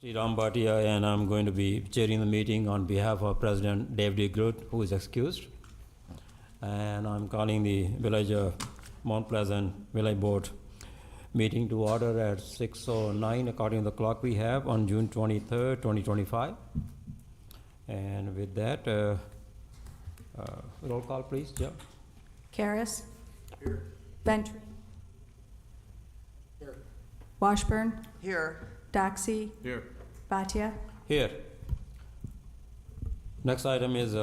Sri Ram Bhatia, and I'm going to be chairing the meeting on behalf of President David Groot, who is excused. And I'm calling the Village of Mount Pleasant Village Board meeting to order at 6:09 according to the clock we have on June 23rd, 2025. And with that, roll call, please, Joe. Karas. Here. Ventry. Here. Washburn. Here. Doxey. Here. Bhatia. Here. Next item is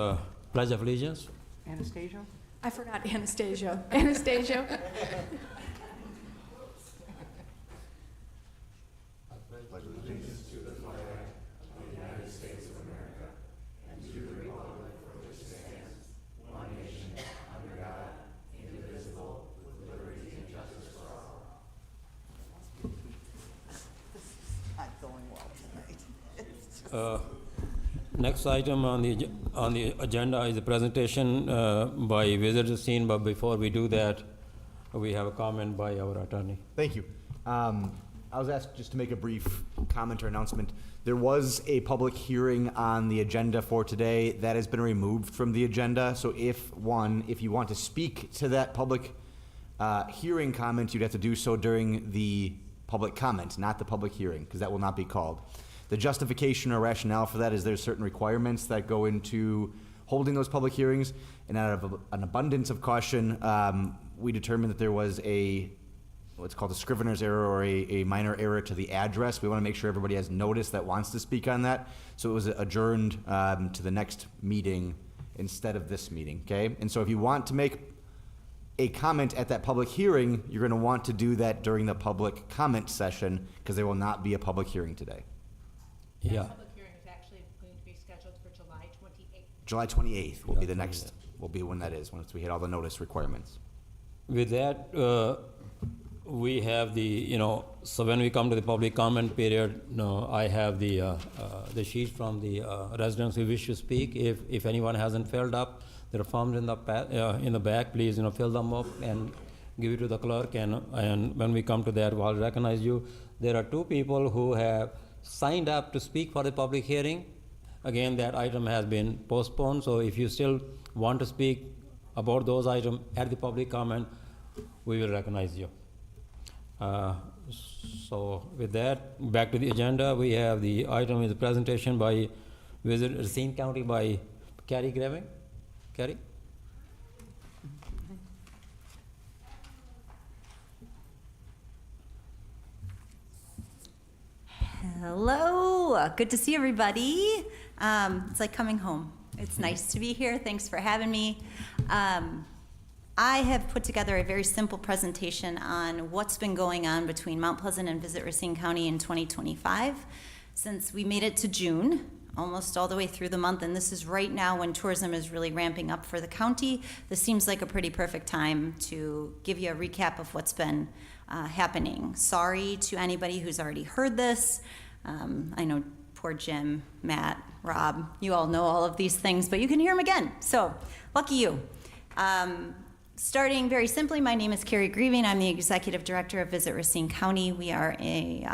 Pledge of Allegiance. Anastasia? I forgot Anastasia. Anastasia. Not going well tonight. Next item on the agenda is a presentation by Visitor Scene, but before we do that, we have a comment by our attorney. Thank you. I was asked just to make a brief comment or announcement. There was a public hearing on the agenda for today that has been removed from the agenda. So if you want to speak to that public hearing comment, you'd have to do so during the public comment, not the public hearing, because that will not be called. The justification or rationale for that is there's certain requirements that go into holding those public hearings, and out of an abundance of caution, we determined that there was what's called a scrivener's error or a minor error to the address. We want to make sure everybody has notice that wants to speak on that. So it was adjourned to the next meeting instead of this meeting, okay? And so if you want to make a comment at that public hearing, you're going to want to do that during the public comment session, because there will not be a public hearing today. Yeah. That public hearing is actually going to be scheduled for July 28th. July 28th will be the next, will be when that is, once we hit all the notice requirements. With that, we have so when we come to the public comment period, I have the sheet from the residents who wish to speak. If anyone hasn't filled up, there are forms in the back. Please, fill them up and give it to the clerk. And when we come to that, I'll recognize you. There are two people who have signed up to speak for the public hearing. Again, that item has been postponed. So if you still want to speak about those items at the public comment, we will recognize you. So with that, back to the agenda, we have the item is a presentation by Visitor Racine County by Carrie Graving. Carrie? Hello, good to see everybody. It's like coming home. It's nice to be here. Thanks for having me. I have put together a very simple presentation on what's been going on between Mount Pleasant and Visit Racine County in 2025. Since we made it to June, almost all the way through the month, and this is right now when tourism is really ramping up for the county, this seems like a pretty perfect time to give you a recap of what's been happening. Sorry to anybody who's already heard this. I know poor Jim, Matt, Rob, you all know all of these things, but you can hear them again, so lucky you. Starting very simply, my name is Carrie Grieving. I'm the Executive Director of Visit Racine County. We are a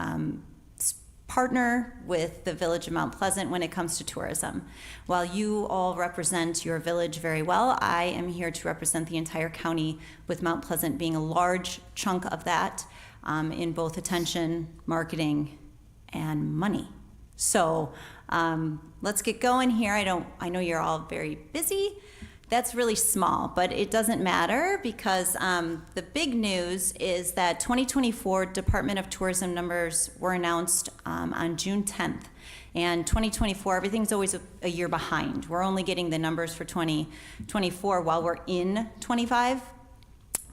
partner with the Village of Mount Pleasant when it comes to tourism. While you all represent your village very well, I am here to represent the entire county, with Mount Pleasant being a large chunk of that in both attention, marketing, and money. So let's get going here. I know you're all very busy. That's really small, but it doesn't matter, because the big news is that 2024 Department of Tourism numbers were announced on June 10th. And 2024, everything's always a year behind. We're only getting the numbers for 2024 while we're in 25.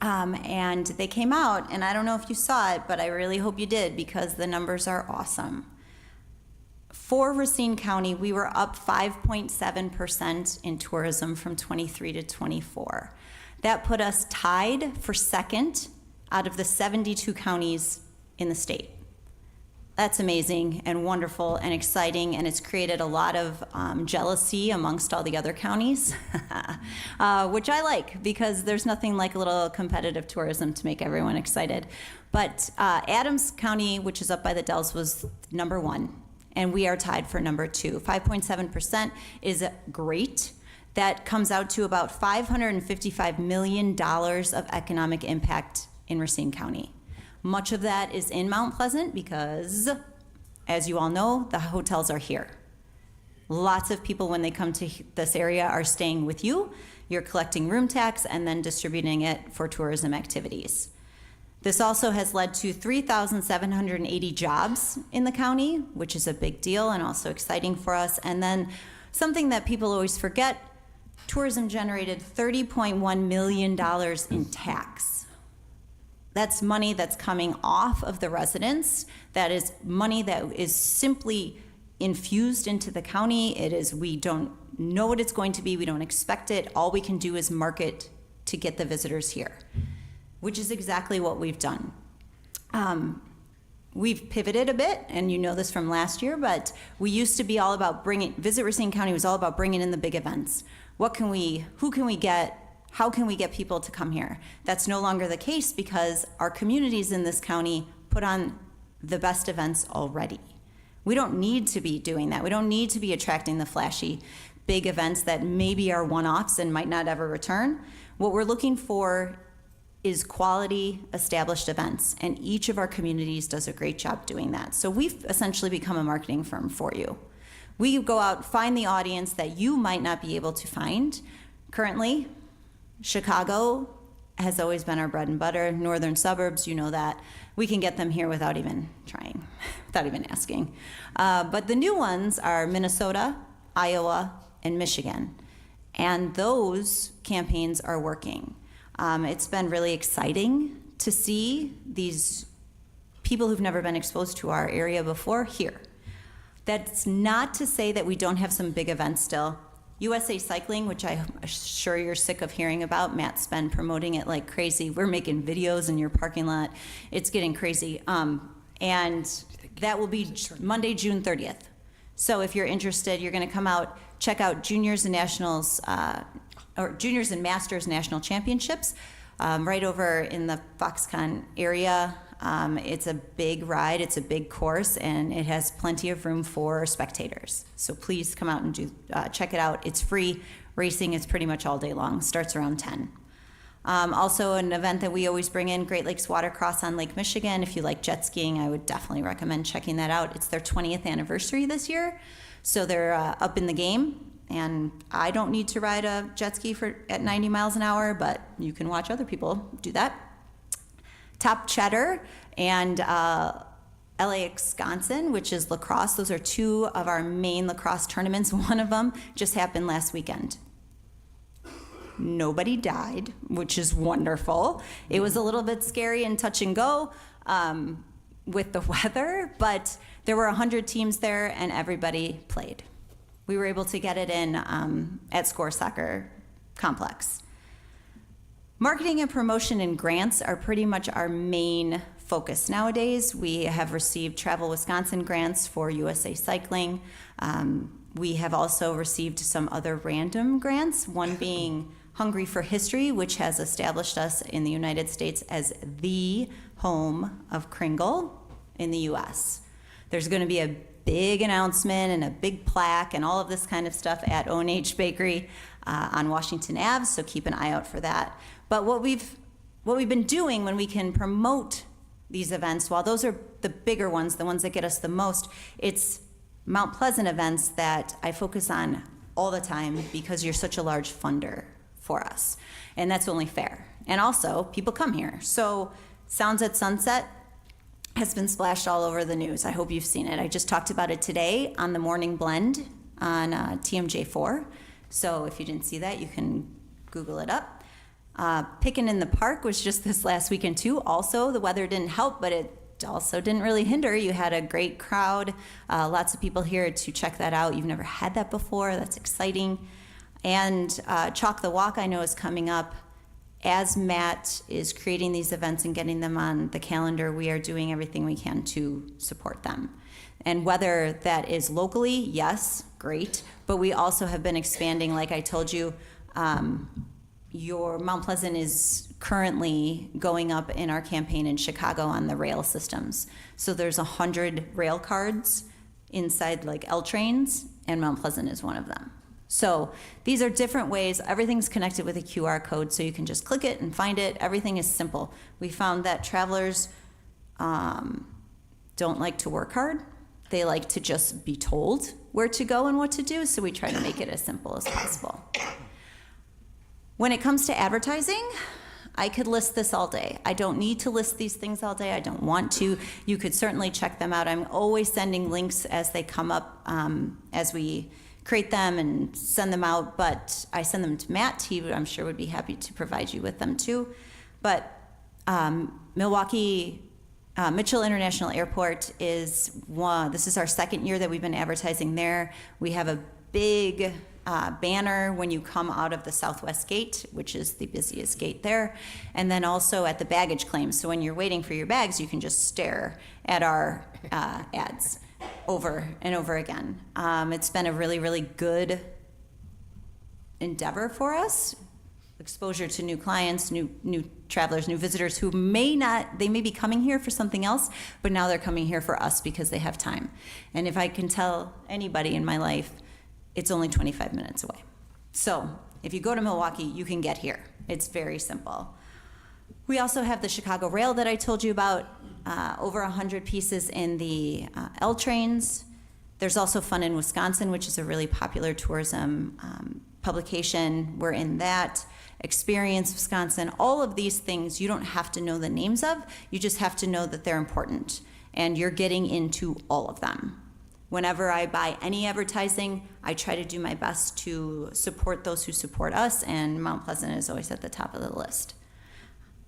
And they came out, and I don't know if you saw it, but I really hope you did, because the numbers are awesome. For Racine County, we were up 5.7% in tourism from 23 to 24. That put us tied for second out of the 72 counties in the state. That's amazing and wonderful and exciting, and it's created a lot of jealousy amongst all the other counties, which I like, because there's nothing like a little competitive tourism to make everyone excited. But Adams County, which is up by the Dells, was number one. and we are tied for number 2. 5.7% is great. That comes out to about $555 million of economic impact in Racine County. Much of that is in Mount Pleasant because, as you all know, the hotels are here. Lots of people, when they come to this area, are staying with you. You're collecting room tax and then distributing it for tourism activities. This also has led to 3,780 jobs in the county, which is a big deal and also exciting for us. And then something that people always forget, tourism generated $30.1 million in tax. That's money that's coming off of the residents. That is money that is simply infused into the county. It is, we don't know what it's going to be. We don't expect it. All we can do is market to get the visitors here, which is exactly what we've done. We've pivoted a bit, and you know this from last year, but we used to be all about Visit Racine County was all about bringing in the big events. Who can we get? How can we get people to come here? That's no longer the case because our communities in this county put on the best events already. We don't need to be doing that. We don't need to be attracting the flashy big events that maybe are one-offs and might not ever return. What we're looking for is quality established events, and each of our communities does a great job doing that. So we've essentially become a marketing firm for you. We go out, find the audience that you might not be able to find. Currently, Chicago has always been our bread and butter. Northern suburbs, you know that. We can get them here without even trying, without even asking. But the new ones are Minnesota, Iowa, and Michigan. And those campaigns are working. It's been really exciting to see these people who've never been exposed to our area before here. That's not to say that we don't have some big events still. USA Cycling, which I'm sure you're sick of hearing about, Matt's been promoting it like crazy. We're making videos in your parking lot. It's getting crazy. And that will be Monday, June 30th. So if you're interested, you're going to come out, check out Juniors and Nationals, or Juniors and Masters National Championships, right over in the Foxconn area. It's a big ride, it's a big course, and it has plenty of room for spectators. So please come out and check it out. It's free. Racing is pretty much all day long. Starts around 10. Also, an event that we always bring in, Great Lakes Watercross on Lake Michigan. If you like jet skiing, I would definitely recommend checking that out. It's their 20th anniversary this year, so they're up in the game. And I don't need to ride a jet ski at 90 miles an hour, but you can watch other people do that. Top Cheddar and LAX Wisconsin, which is lacrosse. Those are two of our main lacrosse tournaments. One of them just happened last weekend. Nobody died, which is wonderful. It was a little bit scary and touch and go with the weather, but there were 100 teams there and everybody played. We were able to get it in at Score Soccer Complex. Marketing and promotion and grants are pretty much our main focus nowadays. We have received Travel Wisconsin grants for USA Cycling. We have also received some other random grants, one being Hungry for History, which has established us in the United States as the home of Kringle in the US. There's going to be a big announcement and a big plaque and all of this kind of stuff at O&H Bakery on Washington Ave, so keep an eye out for that. But what we've been doing when we can promote these events, while those are the bigger ones, the ones that get us the most, it's Mount Pleasant events that I focus on all the time because you're such a large funder for us. And that's only fair. And also, people come here. So Sounds at Sunset has been splashed all over the news. I hope you've seen it. I just talked about it today on the Morning Blend on TMJ4. So if you didn't see that, you can Google it up. Pickin' in the Park was just this last weekend too. Also, the weather didn't help, but it also didn't really hinder. You had a great crowd, lots of people here to check that out. You've never had that before. That's exciting. And Chalk the Walk, I know, is coming up. As Matt is creating these events and getting them on the calendar, we are doing everything we can to support them. And whether that is locally, yes, great. But we also have been expanding, like I told you, your Mount Pleasant is currently going up in our campaign in Chicago on the rail systems. So there's 100 rail cards inside like L trains, and Mount Pleasant is one of them. So these are different ways. Everything's connected with a QR code, so you can just click it and find it. Everything is simple. We found that travelers don't like to work hard. They like to just be told where to go and what to do, so we try to make it as simple as possible. When it comes to advertising, I could list this all day. I don't need to list these things all day. I don't want to. You could certainly check them out. I'm always sending links as they come up, as we create them and send them out, but I send them to Matt. He, I'm sure, would be happy to provide you with them too. But Mitchell International Airport is one. This is our second year that we've been advertising there. We have a big banner when you come out of the Southwest Gate, which is the busiest gate there, and then also at the baggage claim. So when you're waiting for your bags, you can just stare at our ads over and over again. It's been a really, really good endeavor for us. Exposure to new clients, new travelers, new visitors who may be coming here for something else, but now they're coming here for us because they have time. And if I can tell anybody in my life, it's only 25 minutes away. So if you go to Milwaukee, you can get here. It's very simple. We also have the Chicago Rail that I told you about, over 100 pieces in the L trains. There's also Fun in Wisconsin, which is a really popular tourism publication. We're in that. Experience Wisconsin. All of these things you don't have to know the names of. You just have to know that they're important. And you're getting into all of them. Whenever I buy any advertising, I try to do my best to support those who support us, and Mount Pleasant is always at the top of the list.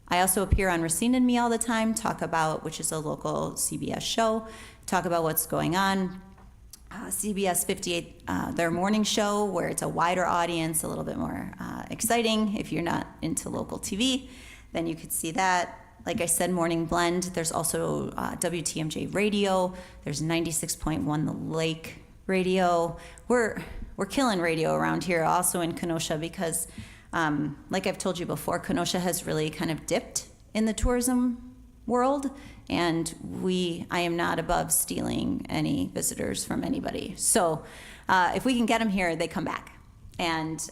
I also appear on Racine and Me all the time, which is a local CBS show, talk about what's going on. CBS 58, their morning show, where it's a wider audience, a little bit more exciting. If you're not into local TV, then you could see that. Like I said, Morning Blend. There's also WTMJ Radio. There's 96.1 The Lake Radio. We're killing radio around here, also in Kenosha, because like I've told you before, Kenosha has really kind of dipped in the tourism world, and I am not above stealing any visitors from anybody. So if we can get them here, they come back. And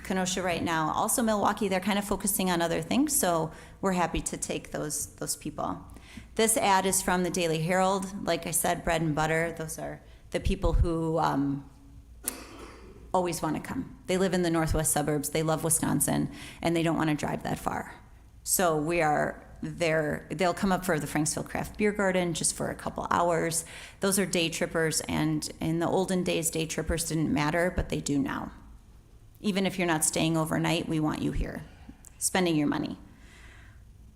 Kenosha right now, also Milwaukee, they're kind of focusing on other things, so we're happy to take those people. This ad is from the Daily Herald. Like I said, bread and butter. Those are the people who always want to come. They live in the northwest suburbs, they love Wisconsin, and they don't want to drive that far. So we are there. They'll come up for the Franksville Craft Beer Garden just for a couple hours. Those are day trippers, and in the olden days, day trippers didn't matter, but they do now. Even if you're not staying overnight, we want you here, spending your money.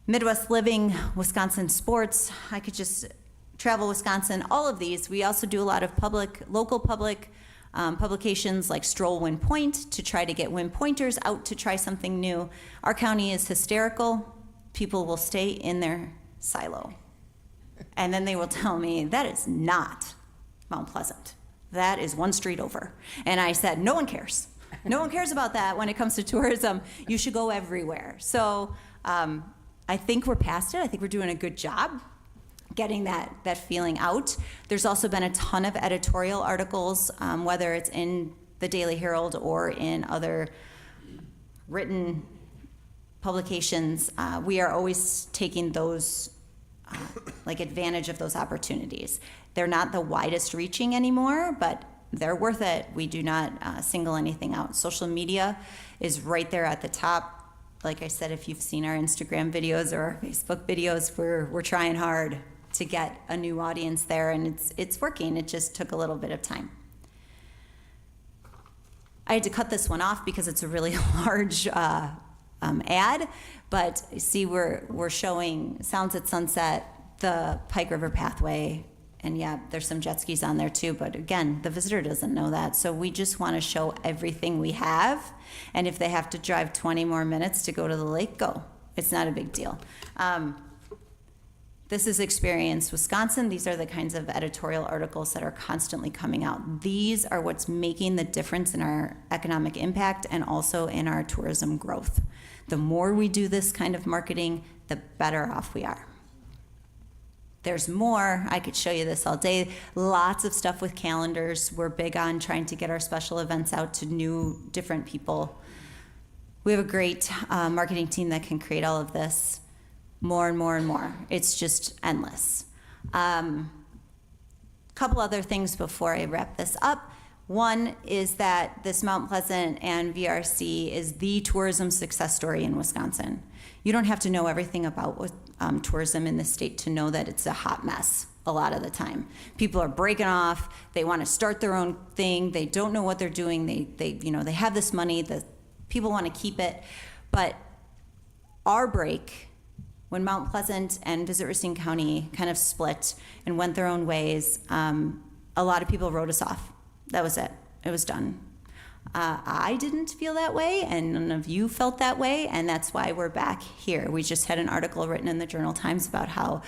Midwest Living, Wisconsin Sports, I could just travel Wisconsin, all of these. We also do a lot of local public publications like Stroll Win Point to try to get Win Pointers out to try something new. Our county is hysterical. People will stay in their silo. And then they will tell me, that is not Mount Pleasant. That is one street over. And I said, no one cares. No one cares about that when it comes to tourism. You should go everywhere. So I think we're past it. I think we're doing a good job getting that feeling out. There's also been a ton of editorial articles, whether it's in the Daily Herald or in other written publications. We are always taking those, advantage of those opportunities. They're not the widest reaching anymore, but they're worth it. We do not single anything out. Social media is right there at the top. Like I said, if you've seen our Instagram videos or our Facebook videos, we're trying hard to get a new audience there, and it's working. It just took a little bit of time. I had to cut this one off because it's a really large ad, but see, we're showing Sounds at Sunset, the Pike River Pathway, and yeah, there's some jet skis on there too, but again, the visitor doesn't know that, so we just want to show everything we have, and if they have to drive 20 more minutes to go to the lake, go. It's not a big deal. This is Experience Wisconsin. These are the kinds of editorial articles that are constantly coming out. These are what's making the difference in our economic impact and also in our tourism growth. The more we do this kind of marketing, the better off we are. There's more. I could show you this all day. Lots of stuff with calendars. We're big on trying to get our special events out to new, different people. We have a great marketing team that can create all of this. More and more and more. It's just endless. Couple other things before I wrap this up. One is that this Mount Pleasant and VRC is the tourism success story in Wisconsin. You don't have to know everything about tourism in the state to know that it's a hot mess a lot of the time. People are breaking off. They want to start their own thing. They don't know what they're doing. They have this money. The people want to keep it. But our break, when Mount Pleasant and Visit Racine County kind of split and went their own ways, a lot of people wrote us off. That was it. It was done. I didn't feel that way, and none of you felt that way, and that's why we're back here. We just had an article written in the Journal Times about how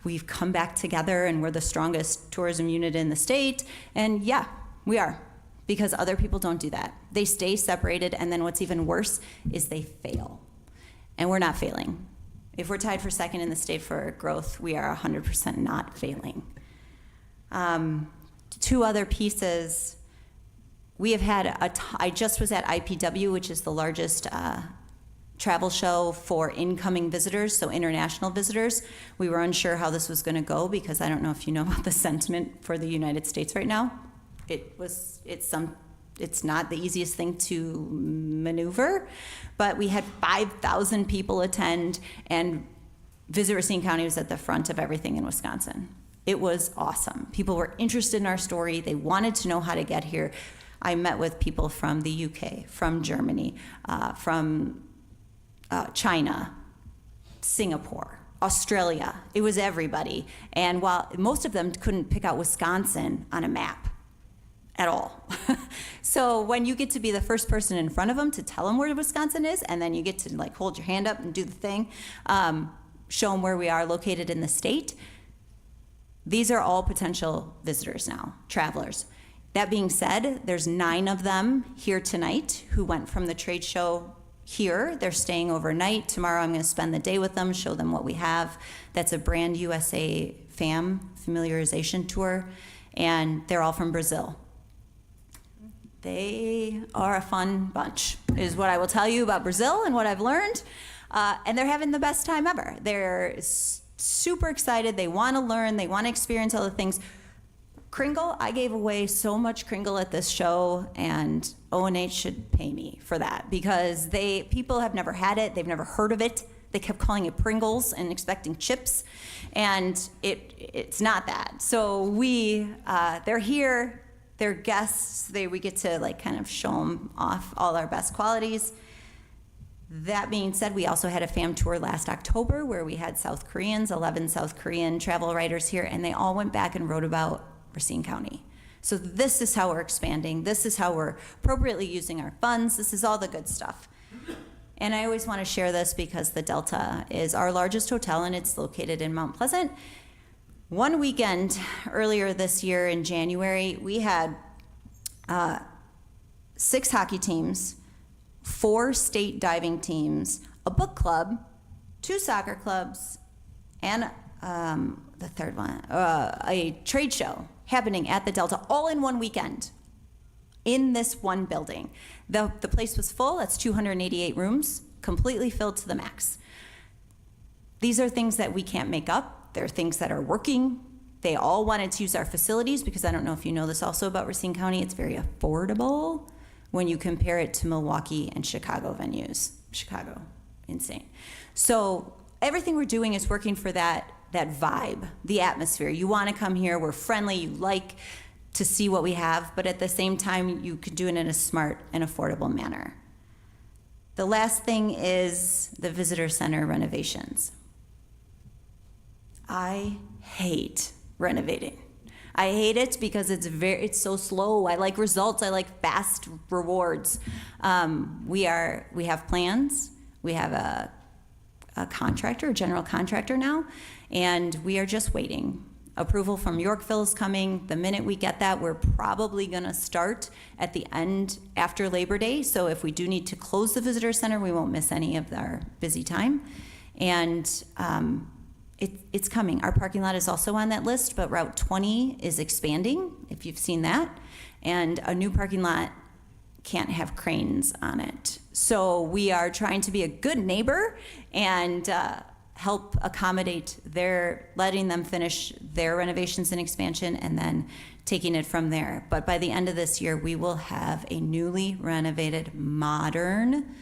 we've come back together and we're the strongest tourism unit in the state. And yeah, we are, because other people don't do that. They stay separated, and then what's even worse is they fail. And we're not failing. If we're tied for second in the state for growth, we are 100% not failing. Two other pieces. We have had I just was at IPW, which is the largest travel show for incoming visitors, so international visitors. We were unsure how this was going to go because I don't know if you know about the sentiment for the United States right now. It's not the easiest thing to maneuver, but we had 5,000 people attend, and Visit Racine County was at the front of everything in Wisconsin. It was awesome. People were interested in our story. They wanted to know how to get here. I met with people from the UK, from Germany, from China, Singapore, Australia. It was everybody. And while most of them couldn't pick out Wisconsin on a map at all. So when you get to be the first person in front of them to tell them where Wisconsin is, and then you get to like hold your hand up and do the thing, show them where we are located in the state, these are all potential visitors now, travelers. That being said, there's 9 of them here tonight who went from the trade show here. They're staying overnight. Tomorrow I'm going to spend the day with them, show them what we have. That's a Brand USA familiarization tour, and they're all from Brazil. They are a fun bunch, is what I will tell you about Brazil and what I've learned. And they're having the best time ever. They're super excited. They want to learn. They want to experience all the things. Kringle, I gave away so much Kringle at this show, and O&H should pay me for that because people have never had it. They've never heard of it. They kept calling it Pringles and expecting chips, and it's not that. So they're here. They're guests. We get to like kind of show them off all our best qualities. That being said, we also had a fam tour last October where we had South Koreans, 11 South Korean travel writers here, and they all went back and wrote about Racine County. So this is how we're expanding. This is how we're appropriately using our funds. This is all the good stuff. And I always want to share this because the Delta is our largest hotel, and it's located in Mount Pleasant. One weekend earlier this year in January, we had 6 hockey teams, 4 state diving teams, a book club, 2 soccer clubs, and the third one, a trade show happening at the Delta, all in one weekend in this one building. The place was full. That's 288 rooms, completely filled to the max. These are things that we can't make up. They're things that are working. They all wanted to use our facilities because I don't know if you know this also about Racine County. It's very affordable when you compare it to Milwaukee and Chicago venues. Chicago, insane. So everything we're doing is working for that vibe, the atmosphere. You want to come here, we're friendly, you like to see what we have, but at the same time, you can do it in a smart and affordable manner. The last thing is the visitor center renovations. I hate renovating. I hate it because it's so slow. I like results. I like fast rewards. We have plans. We have a contractor, a general contractor now, and we are just waiting. Approval from Yorkville is coming. The minute we get that, we're probably going to start at the end after Labor Day. So if we do need to close the visitor center, we won't miss any of our busy time. And it's coming. Our parking lot is also on that list, but Route 20 is expanding, if you've seen that. And a new parking lot can't have cranes on it. So we are trying to be a good neighbor and help accommodate letting them finish their renovations and expansion and then taking it from there. But by the end of this year, we will have a newly renovated, modern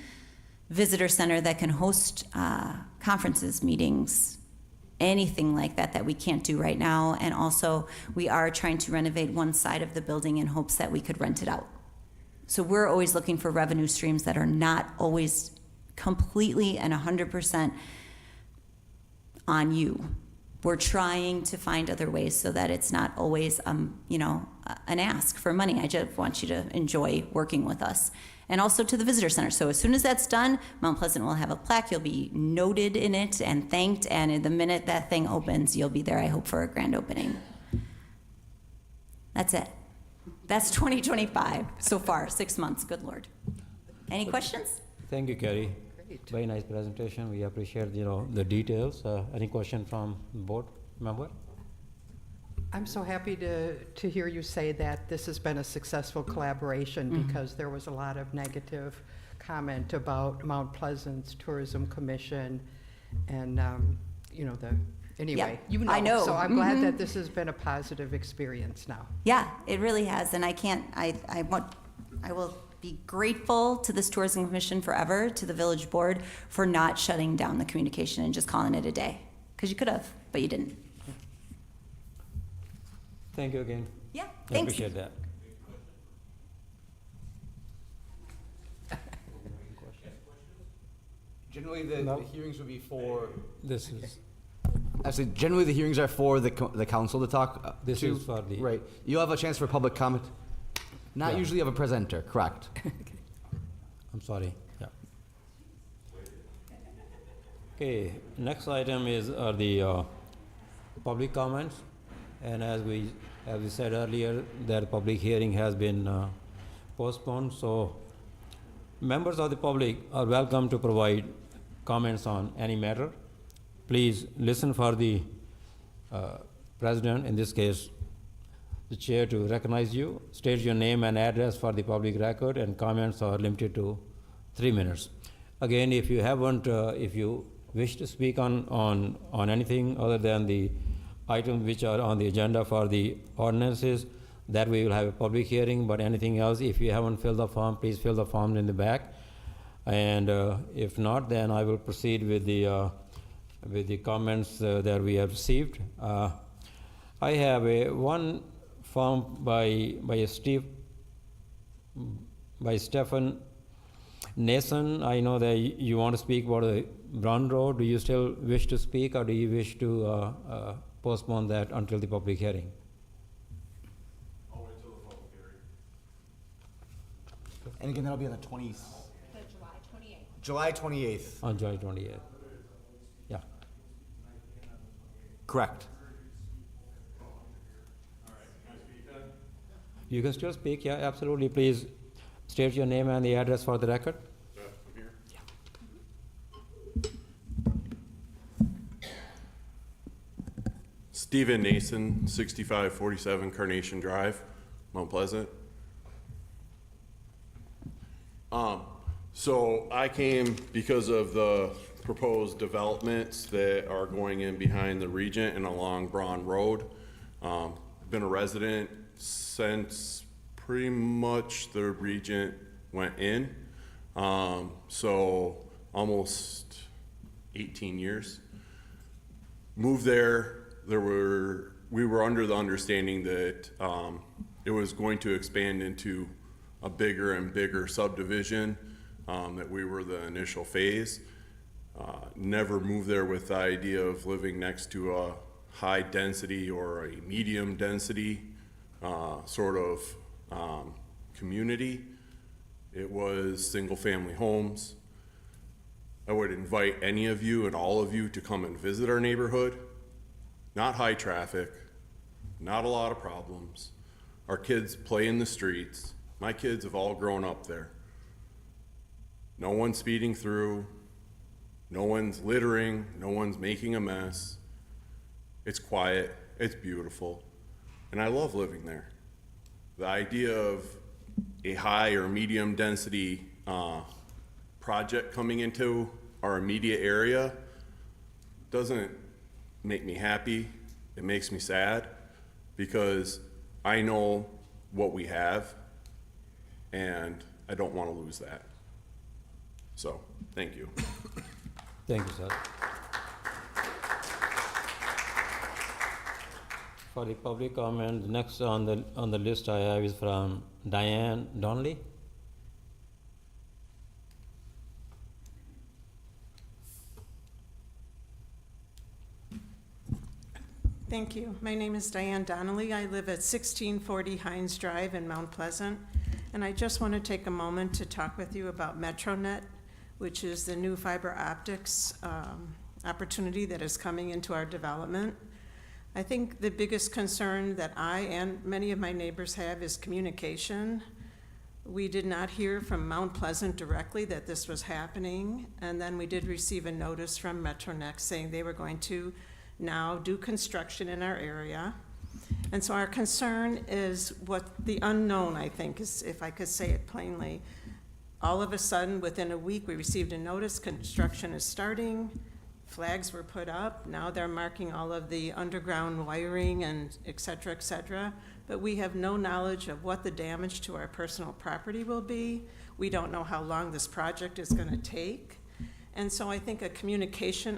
visitor center that can host conferences, meetings, anything like that that we can't do right now. And also, we are trying to renovate one side of the building in hopes that we could rent it out. So we're always looking for revenue streams that are not always completely and 100% on you. We're trying to find other ways so that it's not always, an ask for money. I just want you to enjoy working with us. And also to the visitor center. So as soon as that's done, Mount Pleasant will have a plaque. You'll be noted in it and thanked. And in the minute that thing opens, you'll be there, I hope, for a grand opening. That's it. That's 2025 so far, 6 months, good Lord. Any questions? Thank you, Carrie. Great. Very nice presentation. We appreciate, the details. Any question from board member? I'm so happy to hear you say that this has been a successful collaboration because there was a lot of negative comment about Mount Pleasant's Tourism Commission and, anyway, I know. So I'm glad that this has been a positive experience now. Yeah, it really has. And I will be grateful to this Tourism Commission forever, to the village board, for not shutting down the communication and just calling it a day. Because you could have, but you didn't. Thank you again. Yeah, I thanks. appreciate that. Generally, the hearings would be for, This is, actually, generally, the hearings are for the council to talk This to. is for the- Right. You'll have a chance for public comment. Not Yeah. usually of a presenter, correct? I'm sorry, yeah. Okay, next item are the public comments. And as we said earlier, that public hearing has been postponed, so members of the public are welcome to provide comments on any matter. Please listen for the president, in this case, the chair, to recognize you. State your name and address for the public record, and comments are limited to 3 minutes. Again, if you wish to speak on anything other than the items which are on the agenda for the ordinances, that we will have a public hearing, but anything else, if you haven't filled the form, please fill the form in the back. And if not, then I will proceed with the comments that we have received. I have one form by Stephen Nason. I know that you want to speak about the Brown Road. Do you still wish to speak, or do you wish to postpone that until the public hearing? I'll wait till the public hearing. And again, that'll be on the The July 28th. July 28th. On July 28th. Yeah. Correct. You can still speak, yeah, absolutely. Please state your name and the address for the record. Jeff, I'm here. Stephen Nason, 6547 Carnation Drive, Mount Pleasant. So I came because of the proposed developments that are going in behind the Regent and along Braun Road. Been a resident since pretty much the Regent went in. So almost 18 years. Moved there, we were under the understanding that it was going to expand into a bigger and bigger subdivision, that we were the initial phase. Never moved there with the idea of living next to a high density or a medium density sort of community. It was single family homes. I would invite any of you and all of you to come and visit our neighborhood. Not high traffic, not a lot of problems. Our kids play in the streets. My kids have all grown up there. No one's speeding through, no one's littering, no one's making a mess. It's quiet, it's beautiful, and I love living there. The idea of a high or medium density project coming into our immediate area doesn't make me happy. It makes me sad because I know what we have and I don't want to lose that. So, thank you. Thank you, sir. For the public comment, next on the list I have is from Diane Donnelly. Thank you. My name is Diane Donnelly. I live at 1640 Hines Drive in Mount Pleasant. And I just want to take a moment to talk with you about MetroNet, which is the new fiber optics opportunity that is coming into our development. I think the biggest concern that I and many of my neighbors have is communication. We did not hear from Mount Pleasant directly that this was happening, and then we did receive a notice from MetroNet saying they were going to now do construction in our area. And so our concern is what the unknown, I think, is, if I could say it plainly. All of a sudden, within a week, we received a notice, construction is starting, flags were put up, now they're marking all of the underground wiring and et cetera, but we have no knowledge of what the damage to our personal property will be. We don't know how long this project is gonna take. And so I think a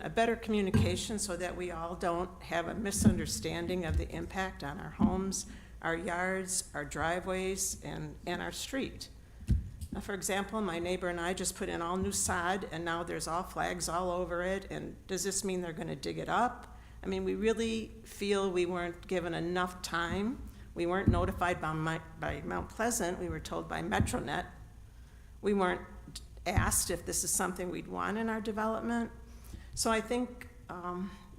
better communication so that we all don't have a misunderstanding of the impact on our homes, our yards, our driveways, and our street. For example, my neighbor and I just put in all new sod, and now there's all flags all over it, and does this mean they're gonna dig it up? I mean, we really feel we weren't given enough time. We weren't notified by Mount Pleasant, we were told by MetroNet. We weren't asked if this is something we'd want in our development. So I think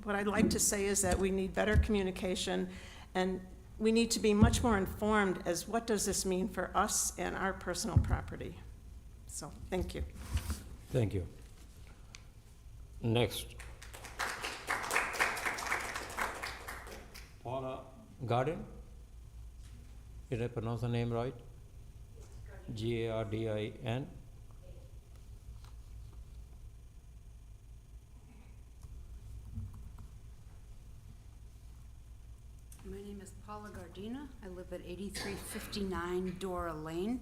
what I'd like to say is that we need better communication, and we need to be much more informed as what does this mean for us and our personal property. So, thank you. Thank you. Next. Paula Gardin? Did I pronounce the name right? Gardin? My name is Paula Gardina. I live at 8359 Dora Lane,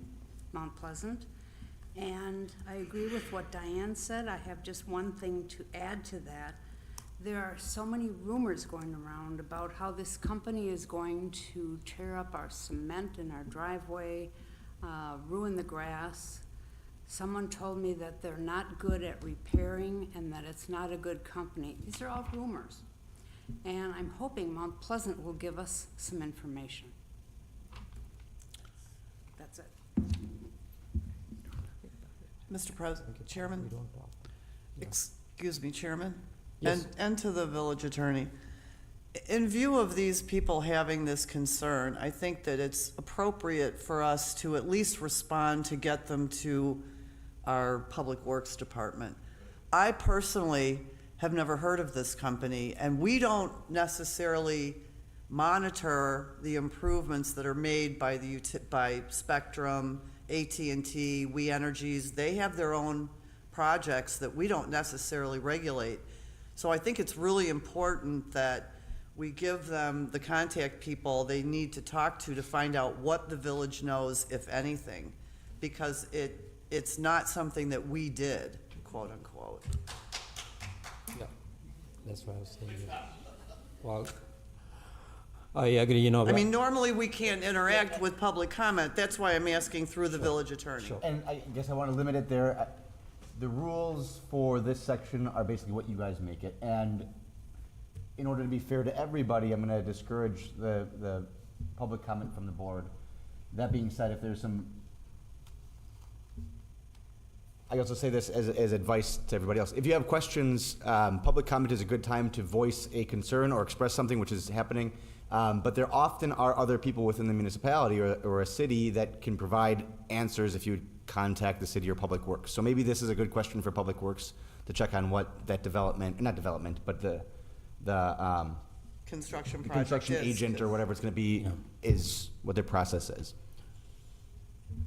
Mount Pleasant. And I agree with what Diane said. I have just one thing to add to that. There are so many rumors going around about how this company is going to tear up our cement in our driveway, ruin the grass. Someone told me that they're not good at repairing and that it's not a good company. These are all rumors. And I'm hoping Mount Pleasant will give us some information. That's it. Mr. President, Chairman, excuse me, Chairman, Yes. and to the village attorney. In view of these people having this concern, I think that it's appropriate for us to at least respond to get them to our Public Works Department. I personally have never heard of this company, and we don't necessarily monitor the improvements that are made by by Spectrum, AT&T, We Energies. They have their own projects that we don't necessarily regulate. So I think it's really important that we give them the contact people they need to talk to find out what the village knows, if anything, because it's not something that we did, quote unquote. Yeah, that's what I was saying. Well, I agree, I mean, normally we can't interact with public comment. That's why I'm asking through the village attorney. Sure. And I guess I want to limit it there. The rules for this section are basically what you guys make it. And in order to be fair to everybody, I'm going to discourage the public comment from the board. That being said, if there's some, I also say this as advice to everybody else. If you have questions, public comment is a good time to voice a concern or express something which is happening. But there often are other people within the municipality or a city that can provide answers if you contact the city or Public Works. So maybe this is a good question for Public Works to check on what that development, not development, but the construction the project construction is. agent or whatever it's gonna be is what their process is.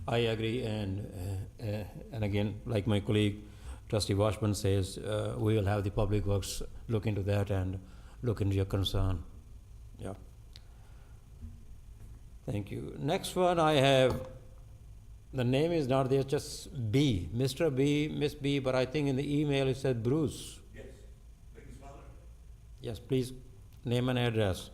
I agree, and again, like my colleague trustee Washburn says, we will have the Public Works look into that and look into your concern. Yeah. Thank you. Next one I have, the name is not there, just B, Mr. B, Miss B, but I think in the email it said Bruce. Yes. Lincoln's father? Yes, please, name and address.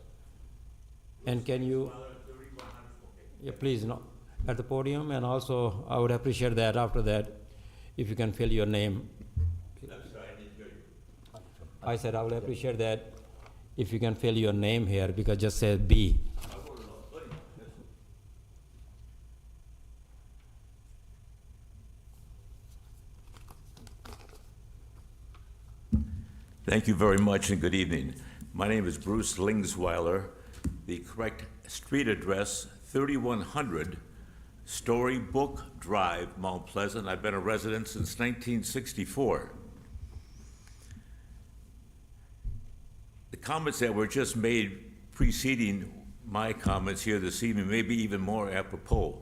And can you, Father, 3100 Spokane. yeah, please, no, at the podium, and also I would appreciate that after that, if you can fill your name. I'm sorry, I didn't hear you. I said I would appreciate that if you can fill your name here, because just says B. I wrote it all. Buddy, that's- Thank you very much and good evening. My name is Bruce Lingsweiler. The correct street address, 3100 Storybook Drive, Mount Pleasant. I've been a resident since 1964. The comments that were just made preceding my comments here this evening may be even more apropos.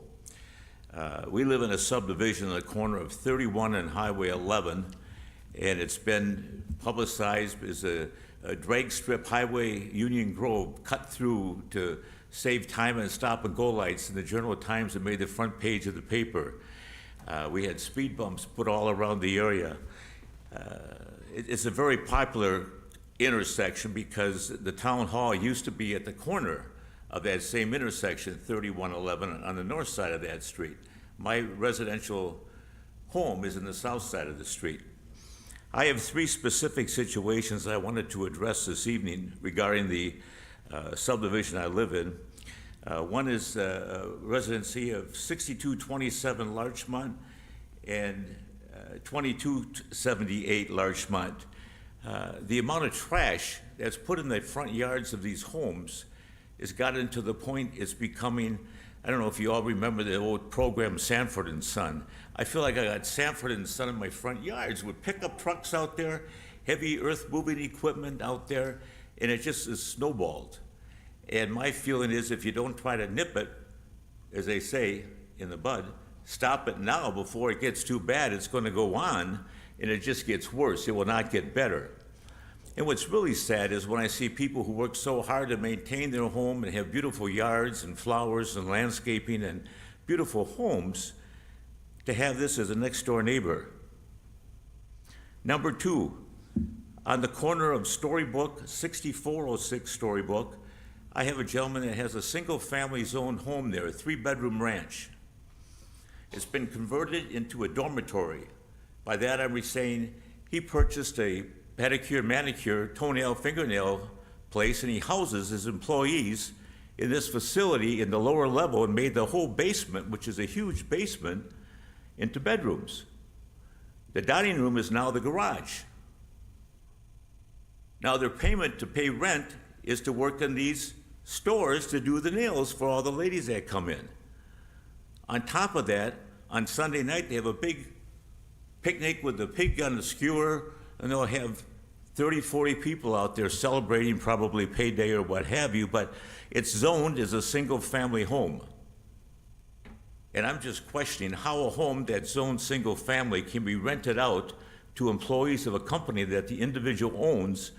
We live in a subdivision on the corner of 31 and Highway 11, and it's been publicized as a drag strip highway, Union Grove, cut through to save time and stop and go lights in the Journal of Times that made the front page of the paper. We had speed bumps put all around the area. It's a very popular intersection because the town hall used to be at the corner of that same intersection, 3111, on the north side of that street. My residential home is in the south side of the street. I have three specific situations I wanted to address this evening regarding the subdivision I live in. One is a residency of 6227 Larchmont and 2278 Larchmont. The amount of trash that's put in the front yards of these homes has gotten to the point it's becoming, I don't know if you all remember the old program Sanford and Son. I feel like I got Sanford and Son in my front yards with pickup trucks out there, heavy earth moving equipment out there, and it just is snowballed. And my feeling is if you don't try to nip it, as they say in the bud, stop it now before it gets too bad, it's going to go on and it just gets worse. It will not get better. And what's really sad is when I see people who work so hard to maintain their home and have beautiful yards and flowers and landscaping and beautiful homes, to have this as a next door neighbor. Number two, on the corner of Storybook, 6406 Storybook, I have a gentleman that has a single family zone home there, a 3-bedroom ranch. It's been converted into a dormitory. By that I'm saying he purchased a pedicure, manicure, toenail, fingernail place, and he houses his employees in this facility in the lower level and made the whole basement, which is a huge basement, into bedrooms. The dining room is now the garage. Now their payment to pay rent is to work in these stores to do the nails for all the ladies that come in. On top of that, on Sunday night, they have a big picnic with the pig on the skewer, and they'll have 30, 40 people out there celebrating probably payday or what have you, but it's zoned as a single-family home. And I'm just questioning how a home that's zoned single-family can be rented out to employees of a company that the individual owns,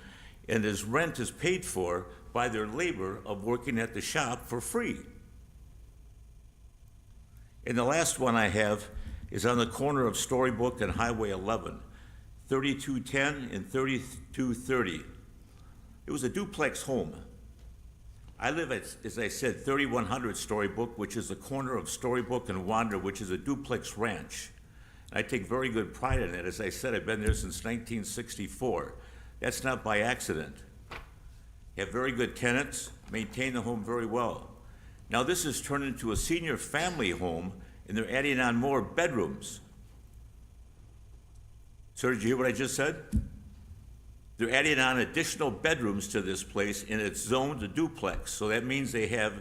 and his rent is paid for by their labor of working at the shop for free. And the last one I have is on the corner of Storybook and Highway 11. 3210 and 3230. It was a duplex home. I live at, as I said, 3100 Storybook, which is the corner of Storybook and Wander, which is a duplex ranch. And I take very good pride in it. As I said, I've been there since 1964. That's not by accident. Have very good tenants, maintain the home very well. Now this has turned into a senior family home, and they're adding on more bedrooms. Sir, did you hear what I just said? They're adding on additional bedrooms to this place, and it's zoned a duplex. So that means they have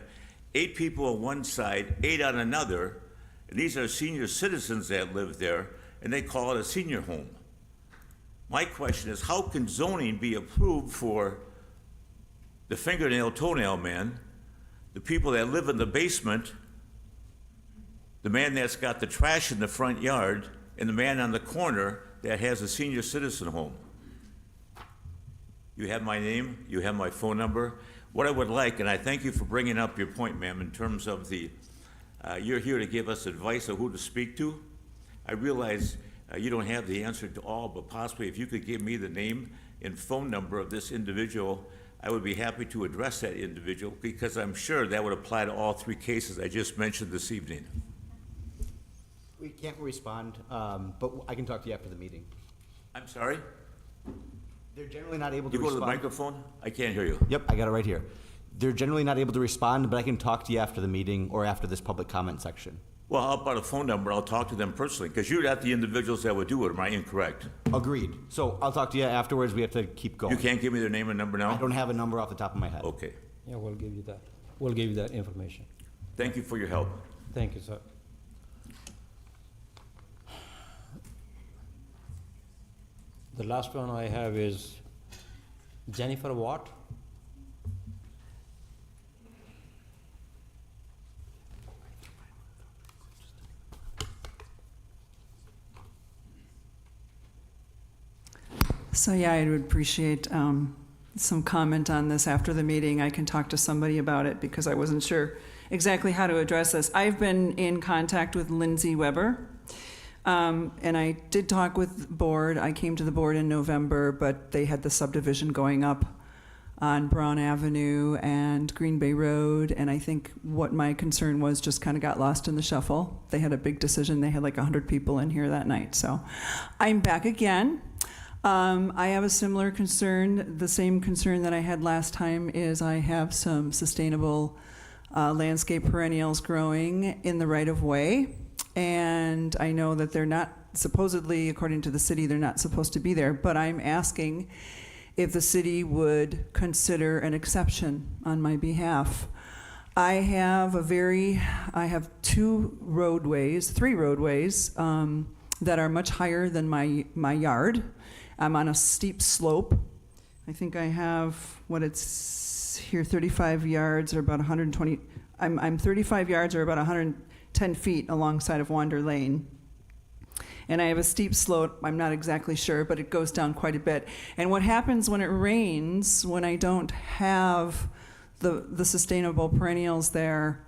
8 people on one side, 8 on another, and these are senior citizens that live there, and they call it a senior home. My question is, how can zoning be approved for the fingernail toenail man, the people that live in the basement, the man that's got the trash in the front yard, and the man on the corner that has a senior citizen home. You have my name, you have my phone number. What I would like, and I thank you for bringing up your point, ma'am, in terms of the, you're here to give us advice of who to speak to. I realize you don't have the answer to all, but possibly if you could give me the name and phone number of this individual, I would be happy to address that individual, because I'm sure that would apply to all three cases I just mentioned this evening. We can't respond, but I can talk to you after the meeting. I'm sorry? They're generally not able to You go to respond. the microphone? I can't hear you. Yep, I got it right here. They're generally not able to respond, but I can talk to you after the meeting or after this public comment section. Well, how about a phone number? I'll talk to them personally, because you're not the individuals that would do it. Am I incorrect? Agreed. So I'll talk to you afterwards. We have to keep going. You can't give me their name and number now? I don't have a number off the top of my head. Okay. Yeah, we'll give you that. We'll give you that information. Thank you for your help. Thank you, sir. The last one I have is Jennifer Watt. So yeah, I would appreciate some comment on this after the meeting. I can talk to somebody about it because I wasn't sure exactly how to address this. I've been in contact with Lindsay Weber, and I did talk with board. I came to the board in November, but they had the subdivision going up on Brown Avenue and Green Bay Road, and I think what my concern was just kind of got lost in the shuffle. They had a big decision. They had like 100 people in here that night. So I'm back again. I have a similar concern. The same concern that I had last time is I have some sustainable landscape perennials growing in the right-of-way. And I know that they're not, supposedly, according to the city, they're not supposed to be there. But I'm asking if the city would consider an exception on my behalf. I have three roadways that are much higher than my yard. I'm on a steep slope. I think I have, it's here, 35 yards or about 120, I'm 35 yards or about 110 feet alongside of Wander Lane. And I have a steep slope, I'm not exactly sure, but it goes down quite a bit. And what happens when it rains, when I don't have the sustainable perennials there,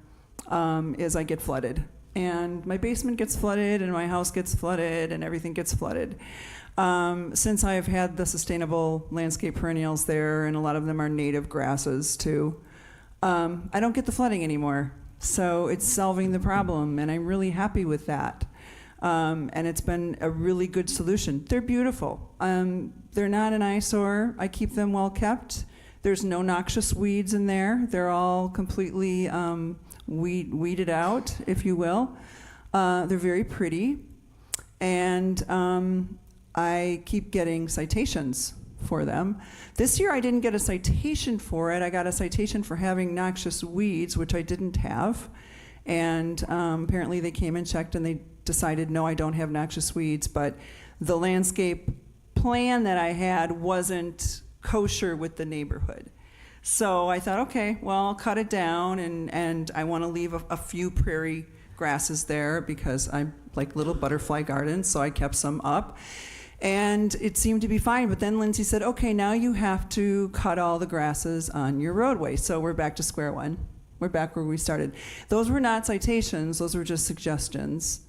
is I get flooded. And my basement gets flooded, and my house gets flooded, and everything gets flooded. Since I've had the sustainable landscape perennials there, and a lot of them are native grasses too, I don't get the flooding anymore. So it's solving the problem, and I'm really happy with that. And it's been a really good solution. They're beautiful. They're not an eyesore. I keep them well kept. There's no noxious weeds in there. They're all completely weeded out, if you will. They're very pretty. And I keep getting citations for them. This year I didn't get a citation for it. I got a citation for having noxious weeds, which I didn't have. And apparently they came and checked and they decided, no, I don't have noxious weeds, but the landscape plan that I had wasn't kosher with the neighborhood. So I thought, okay, well, I'll cut it down, and I want to leave a few prairie grasses there because I like little butterfly gardens, so I kept some up. And it seemed to be fine, but then Lindsay said, okay, now you have to cut all the grasses on your roadway. So we're back to square one. We're back where we started. Those were not citations, those were just suggestions.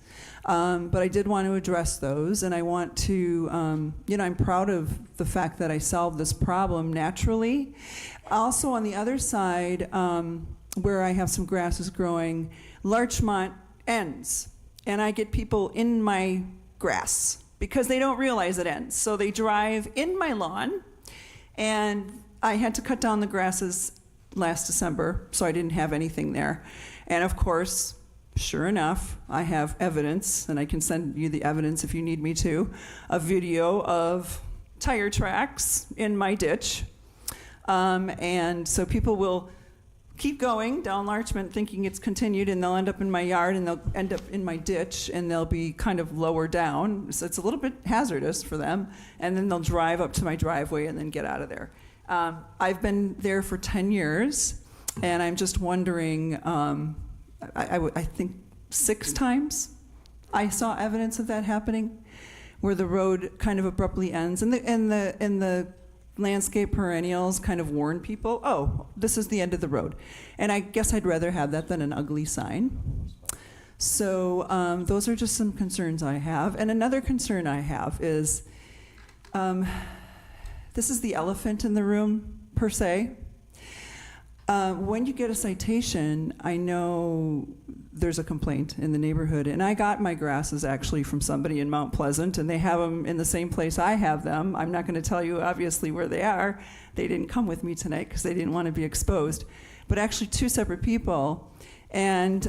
But I did want to address those, and I want to, I'm proud of the fact that I solved this problem naturally. Also, on the other side, where I have some grasses growing, Larchmont ends, and I get people in my grass because they don't realize it ends. So they drive in my lawn, and I had to cut down the grasses last December, so I didn't have anything there. And of course, sure enough, I have evidence, and I can send you the evidence if you need me to, a video of tire tracks in my ditch. And so people will keep going down Larchmont thinking it's continued, and they'll end up in my yard, and they'll end up in my ditch, and they'll be kind of lower down. So it's a little bit hazardous for them. And then they'll drive up to my driveway and then get out of there. I've been there for 10 years, and I'm just wondering, I think 6 times I saw evidence of that happening, where the road kind of abruptly ends, and the landscape perennials kind of warn people, oh, this is the end of the road. And I guess I'd rather have that than an ugly sign. So those are just some concerns I have. And another concern I have is, this is the elephant in the room, per se. When you get a citation, I know there's a complaint in the neighborhood, and I got my grasses actually from somebody in Mount Pleasant, and they have them in the same place I have them. I'm not going to tell you obviously where they are. They didn't come with me tonight because they didn't want to be exposed, but actually 2 separate people, and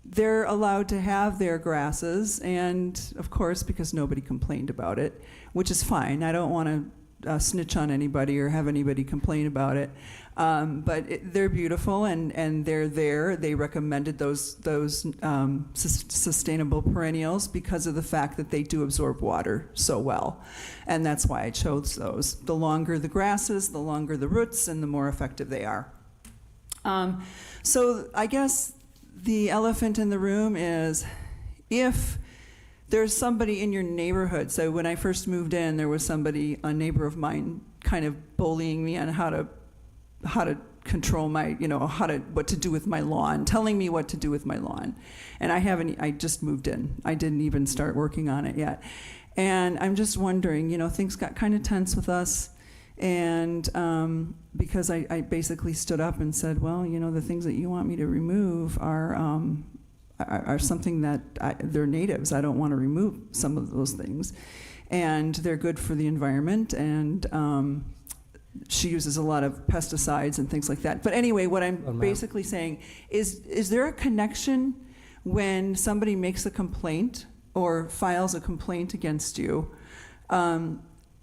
they're allowed to have their grasses, and of course, because nobody complained about it, which is fine. I don't want to snitch on anybody or have anybody complain about it. But they're beautiful, and they're there. They recommended those sustainable perennials because of the fact that they do absorb water so well. And that's why I chose those. The longer the grasses, the longer the roots, and the more effective they are. So I guess the elephant in the room is, if there's somebody in your neighborhood. So when I first moved in, there was somebody, a neighbor of mine, kind of bullying me on how to control my, what to do with my lawn, telling me what to do with my lawn. And I just moved in. I didn't even start working on it yet. And I'm just wondering, things got kind of tense with us. And because I basically stood up and said, well, the things that you want me to remove are something that they're natives. I don't want to remove some of those things. And they're good for the environment, and she uses a lot of pesticides and things like that. But anyway, what I'm basically saying is there a connection when somebody makes a complaint or files a complaint against you?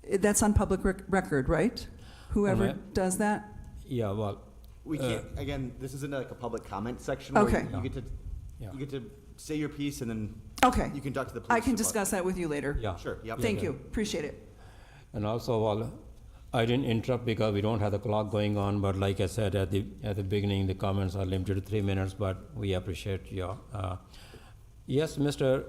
That's on public record, right? Whoever does that? Yeah, well. We can't, again, this isn't like a public comment section. Okay. Where you get to say your piece, and then Okay. you can talk to the police. I can about discuss that with you later. Yeah. Sure, yep. Thank you. Appreciate it. And also, well, I didn't interrupt because we don't have the clock going on, but like I said at the beginning, the comments are limited to 3 minutes, but we appreciate your, yes, Mr.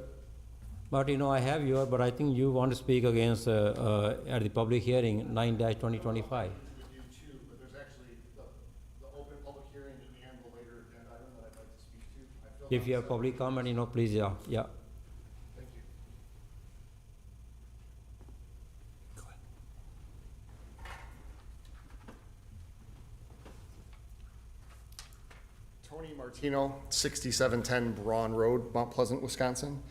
Martino, I have your, but I think you want to speak against, at the public hearing, 9-2025. If you have public comment, please, yeah. Thank you. Go ahead. Tony Martino, 6710 Braun Road, Mount Pleasant, Wisconsin.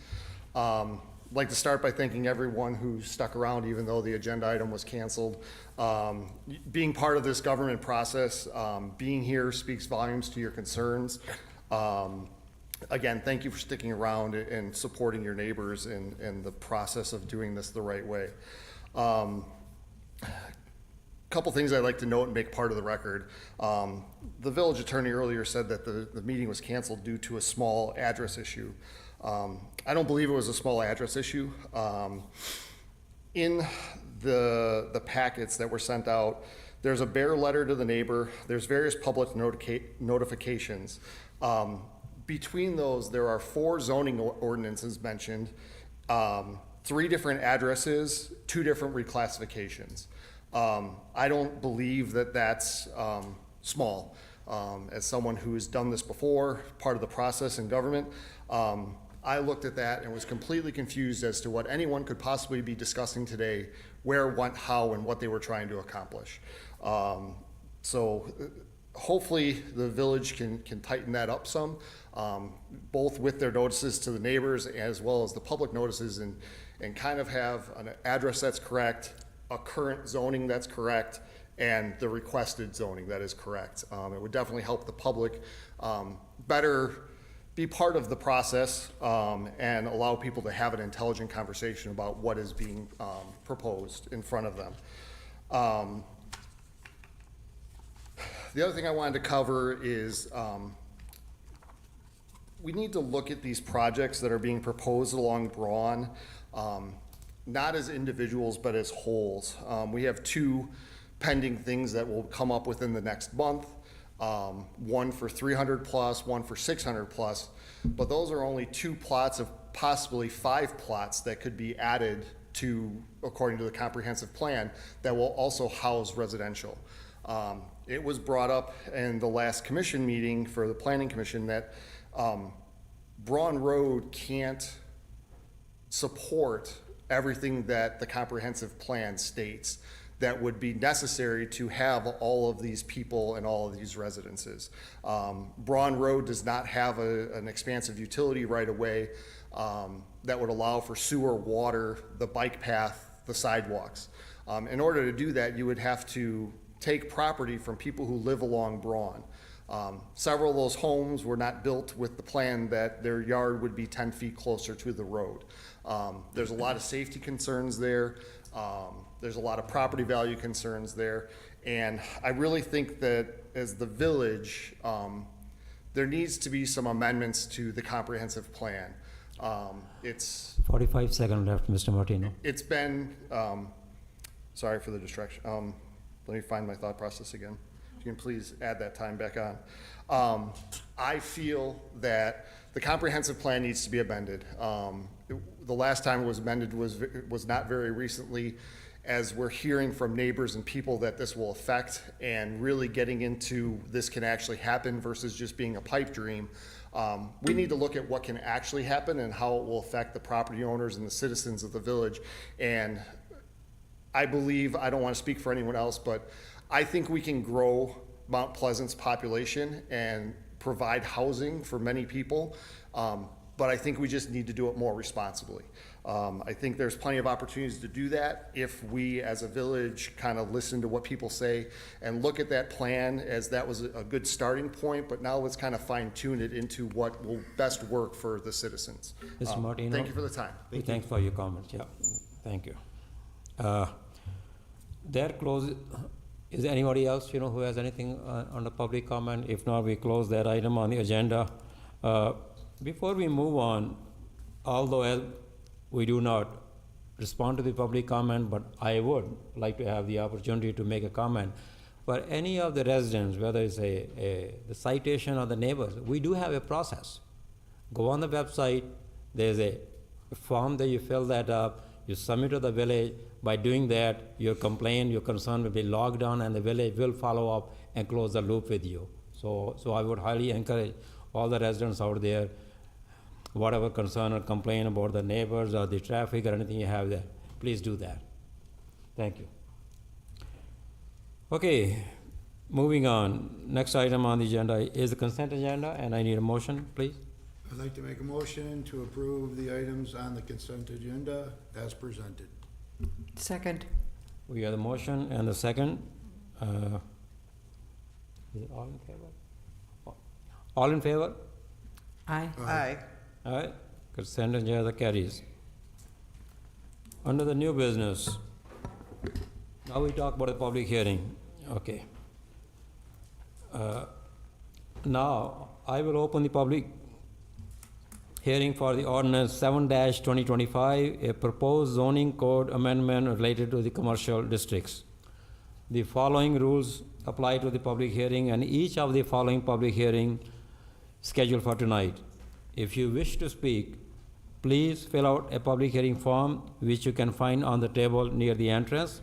I'd like to start by thanking everyone who stuck around even though the agenda item was canceled. Being part of this government process, being here speaks volumes to your concerns. Again, thank you for sticking around and supporting your neighbors in the process of doing this the right way. Couple things I'd like to note and make part of the record. The village attorney earlier said that the meeting was canceled due to a small address issue. I don't believe it was a small address issue. In the packets that were sent out, there's a bare letter to the neighbor. There's various public notifications. Between those, there are 4 zoning ordinances mentioned, 3 different addresses, 2 different reclassifications. I don't believe that that's small. As someone who's done this before, part of the process in government, I looked at that and was completely confused as to what anyone could possibly be discussing today, where, what, how, and what they were trying to accomplish. So hopefully the village can tighten that up some, both with their notices to the neighbors as well as the public notices, and kind of have an address that's correct, a current zoning that's correct, and the requested zoning that is correct. It would definitely help the public better be part of the process and allow people to have an intelligent conversation about what is being proposed in front of them. The other thing I wanted to cover is we need to look at these projects that are being proposed along Braun, not as individuals, but as wholes. We have 2 pending things that will come up within the next month. One for 300 plus, one for 600 plus, but those are only 2 plots of possibly 5 plots that could be added to, according to the comprehensive plan, that will also house residential. It was brought up in the last commission meeting for the planning commission that Braun Road can't support everything that the comprehensive plan states that would be necessary to have all of these people and all of these residences. Braun Road does not have an expansive utility right of way that would allow for sewer, water, the bike path, the sidewalks. In order to do that, you would have to take property from people who live along Braun. Several of those homes were not built with the plan that their yard would be 10 feet closer to the road. There's a lot of safety concerns there. There's a lot of property value concerns there. And I really think that as the village, there needs to be some amendments to the comprehensive plan. It's 45 seconds left, Mr. Martino. It's been, sorry for the distraction. Let me find my thought process again. If you can please add that time back on. I feel that the comprehensive plan needs to be amended. The last time it was amended was not very recently, as we're hearing from neighbors and people that this will affect, and really getting into this can actually happen versus just being a pipe dream. We need to look at what can actually happen and how it will affect the property owners and the citizens of the village. And I believe, I don't want to speak for anyone else, but I think we can grow Mount Pleasant's population and provide housing for many people. But I think we just need to do it more responsibly. I think there's plenty of opportunities to do that if we as a village kind of listen to what people say and look at that plan as that was a good starting point, but now let's kind of fine tune it into what will best work for the citizens. Mr. Martino. Thank you for the time. Thanks for your comments, yeah, thank you. That close, is there anybody else, who has anything on the public comment? If not, we close that item on the agenda. Before we move on, although we do not respond to the public comment, but I would like to have the opportunity to make a comment. For any of the residents, whether it's the citation or the neighbors, we do have a process. Go on the website, there's a form that you fill that up, you submit to the village. By doing that, your complaint, your concern will be logged on, and the village will follow up and close the loop with you. So I would highly encourage all the residents out there, whatever concern or complaint about the neighbors or the traffic or anything you have there, please do that. Thank you. Okay, moving on. Next item on the agenda is the consent agenda, and I need a motion, please. I'd like to make a motion to approve the items on the consent agenda as presented. Second. We have the motion and the second. Is it all in favor? All in favor? Aye. Aye. All right, consent agenda carries. Under the new business, now we talk about the public hearing. Okay. Now, I will open the public hearing for the ordinance 7-2025, a proposed zoning code amendment related to the commercial districts. The following rules apply to the public hearing, and each of the following public hearing scheduled for tonight. If you wish to speak, please fill out a public hearing form, which you can find on the table near the entrance.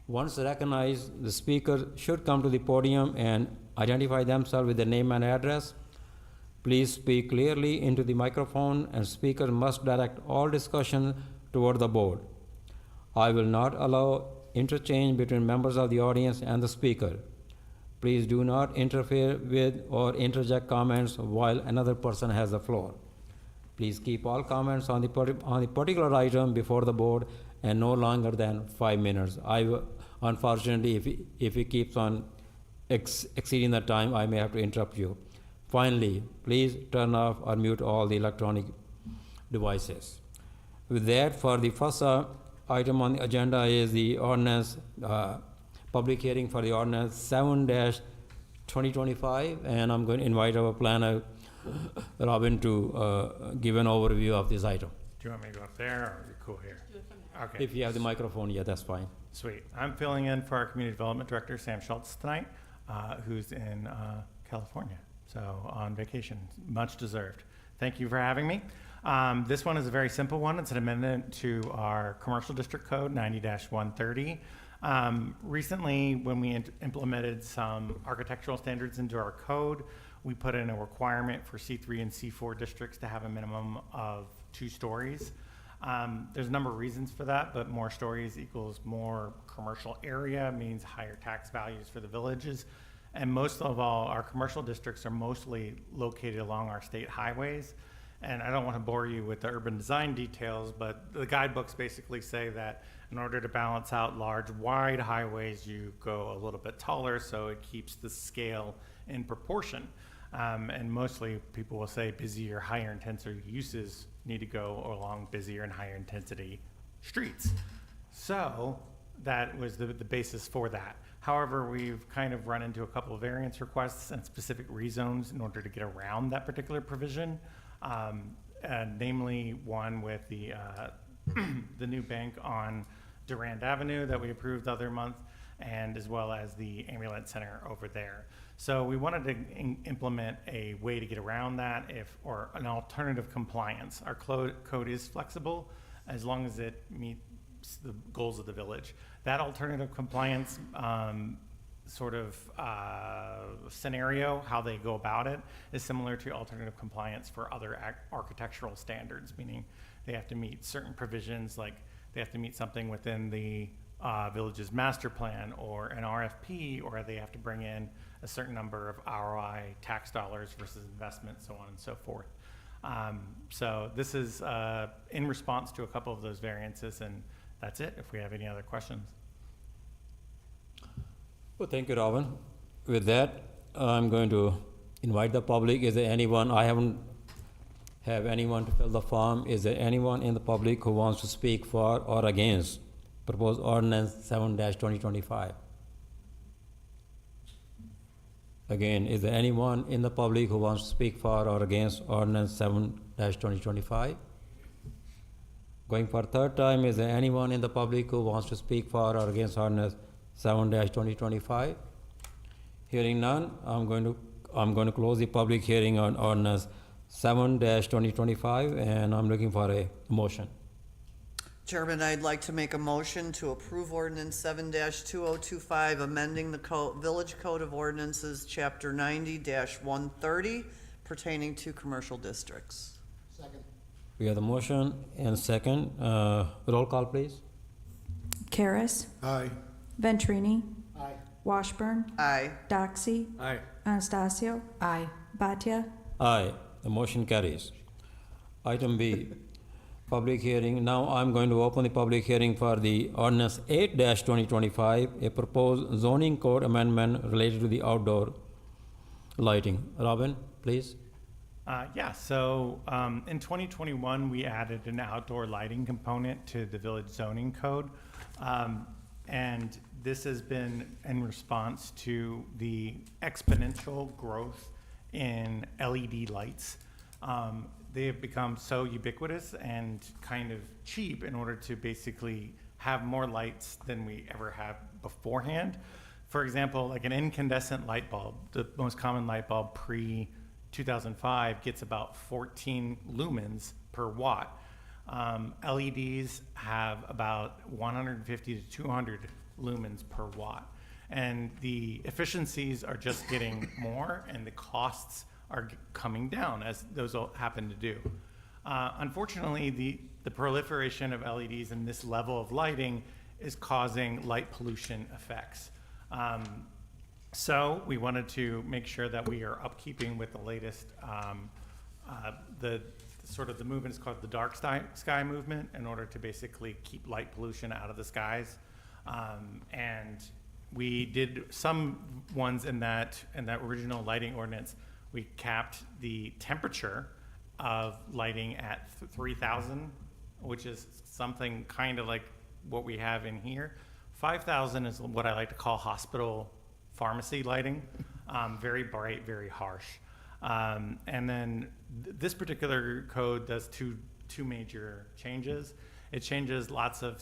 Once recognized, the speaker should come to the podium and identify themselves with their name and address. Please speak clearly into the microphone, and speakers must direct all discussion toward the board. I will not allow interchange between members of the audience and the speaker. Please do not interfere with or interject comments while another person has the floor. Please keep all comments on the particular item before the board and no longer than 5 minutes. Unfortunately, if he keeps on exceeding the time, I may have to interrupt you. Finally, please turn off or mute all the electronic devices. With that, for the first item on the agenda is the ordinance, public hearing for the ordinance 7-2025, and I'm going to invite our planner, Robin, to give an overview of this item. Do you want me to go up there, or are you cool here? Okay. If you have the microphone, yeah, that's fine. Sweet. I'm filling in for our Community Development Director, Sam Schultz, tonight, who's in California, so on vacation. Much deserved. Thank you for having me. This one is a very simple one. It's an amendment to our Commercial District Code 90-130. Recently, when we implemented some architectural standards into our code, we put in a requirement for C3 and C4 districts to have a minimum of 2 stories. There's a number of reasons for that, but more stories equals more commercial area, means higher tax values for the villages. And most of all, our commercial districts are mostly located along our state highways. And I don't want to bore you with the urban design details, but the guidebooks basically say that in order to balance out large, wide highways, you go a little bit taller, so it keeps the scale in proportion. And mostly people will say busier, higher intensity uses need to go along busier and higher intensity streets. So that was the basis for that. However, we've kind of run into a couple of variance requests and specific rezones in order to get around that particular provision. Namely one with the the new bank on Durand Avenue that we approved the other month, and as well as the ambulance center over there. So we wanted to implement a way to get around that, or an alternative compliance. Our code is flexible as long as it meets the goals of the village. That alternative compliance scenario, how they go about it, is similar to alternative compliance for other architectural standards, meaning they have to meet certain provisions, like they have to meet something within the village's master plan or an RFP, or they have to bring in a certain number of ROI tax dollars versus investment, so on and so forth. So this is in response to a couple of those variances, and that's it. If we have any other questions. Well, thank you, Robin. With that, I'm going to invite the public. Is there anyone, I haven't have anyone to fill the form. Is there anyone in the public who wants to speak for or against proposed ordinance 7-2025? Again, is there anyone in the public who wants to speak for or against ordinance 7-2025? Going for a third time, is there anyone in the public who wants to speak for or against ordinance 7-2025? Hearing none, I'm going to close the public hearing on ordinance 7-2025, and I'm looking for a motion. Chairman, I'd like to make a motion to approve ordinance 7-2025, amending the Village Code of Ordinances, Chapter 90-130, pertaining to commercial districts. Second. We have the motion and second. Roll call, please. Karas. Aye. Venturini. Aye. Washburn. Aye. Doxy. Aye. Anastasio. Aye. Bhatia. Aye. The motion carries. Item B, public hearing. Now I'm going to open the public hearing for the ordinance 8-2025, a proposed zoning code amendment related to the outdoor lighting. Robin, please. So in 2021, we added an outdoor lighting component to the village zoning code. And this has been in response to the exponential growth in LED lights. They have become so ubiquitous and kind of cheap in order to basically have more lights than we ever have beforehand. For example, like an incandescent light bulb, the most common light bulb pre-2005 gets about 14 lumens per watt. LEDs have about 150 to 200 lumens per watt. And the efficiencies are just getting more, and the costs are coming down, as those all happen to do. Unfortunately, the proliferation of LEDs and this level of lighting is causing light pollution effects. So we wanted to make sure that we are upkeeping with the latest, the movement is called the dark sky movement, in order to basically keep light pollution out of the skies. And we did some ones in that original lighting ordinance. We capped the temperature of lighting at 3,000, which is something kind of like what we have in here. 5,000 is what I like to call hospital pharmacy lighting, very bright, very harsh. And then this particular code does two major changes. It changes lots of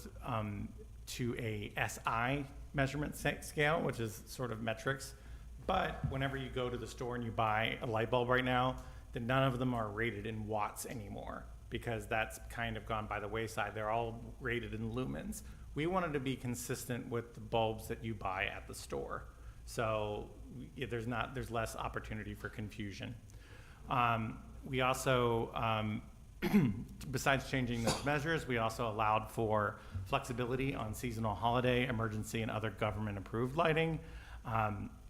to a SI measurement scale, which is sort of metrics. But whenever you go to the store and you buy a light bulb right now, then none of them are rated in watts anymore, because that's kind of gone by the wayside. They're all rated in lumens. We wanted to be consistent with the bulbs that you buy at the store. So there's less opportunity for confusion. We also, besides changing those measures, we also allowed for flexibility on seasonal, holiday, emergency, and other government-approved lighting,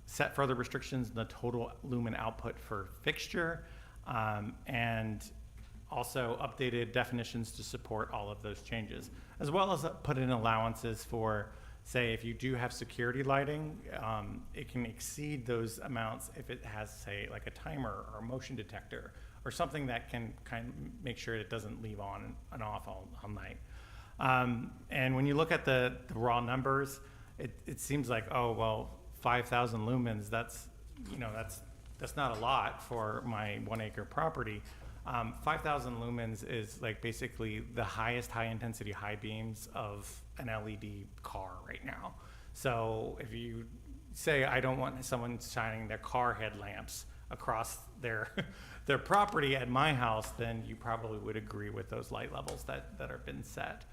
set further restrictions in the total lumen output for fixture, and also updated definitions to support all of those changes, as well as put in allowances for, say, if you do have security lighting, it can exceed those amounts if it has, say, like a timer or a motion detector or something that can kind of make sure it doesn't leave on and off all night. And when you look at the raw numbers, it seems like, oh, well, 5,000 lumens, that's not a lot for my 1 acre property. 5,000 lumens is like basically the highest high intensity high beams of an LED car right now. So if you say, I don't want someone shining their car headlamps across their their property at my house, then you probably would agree with those light levels that have been set.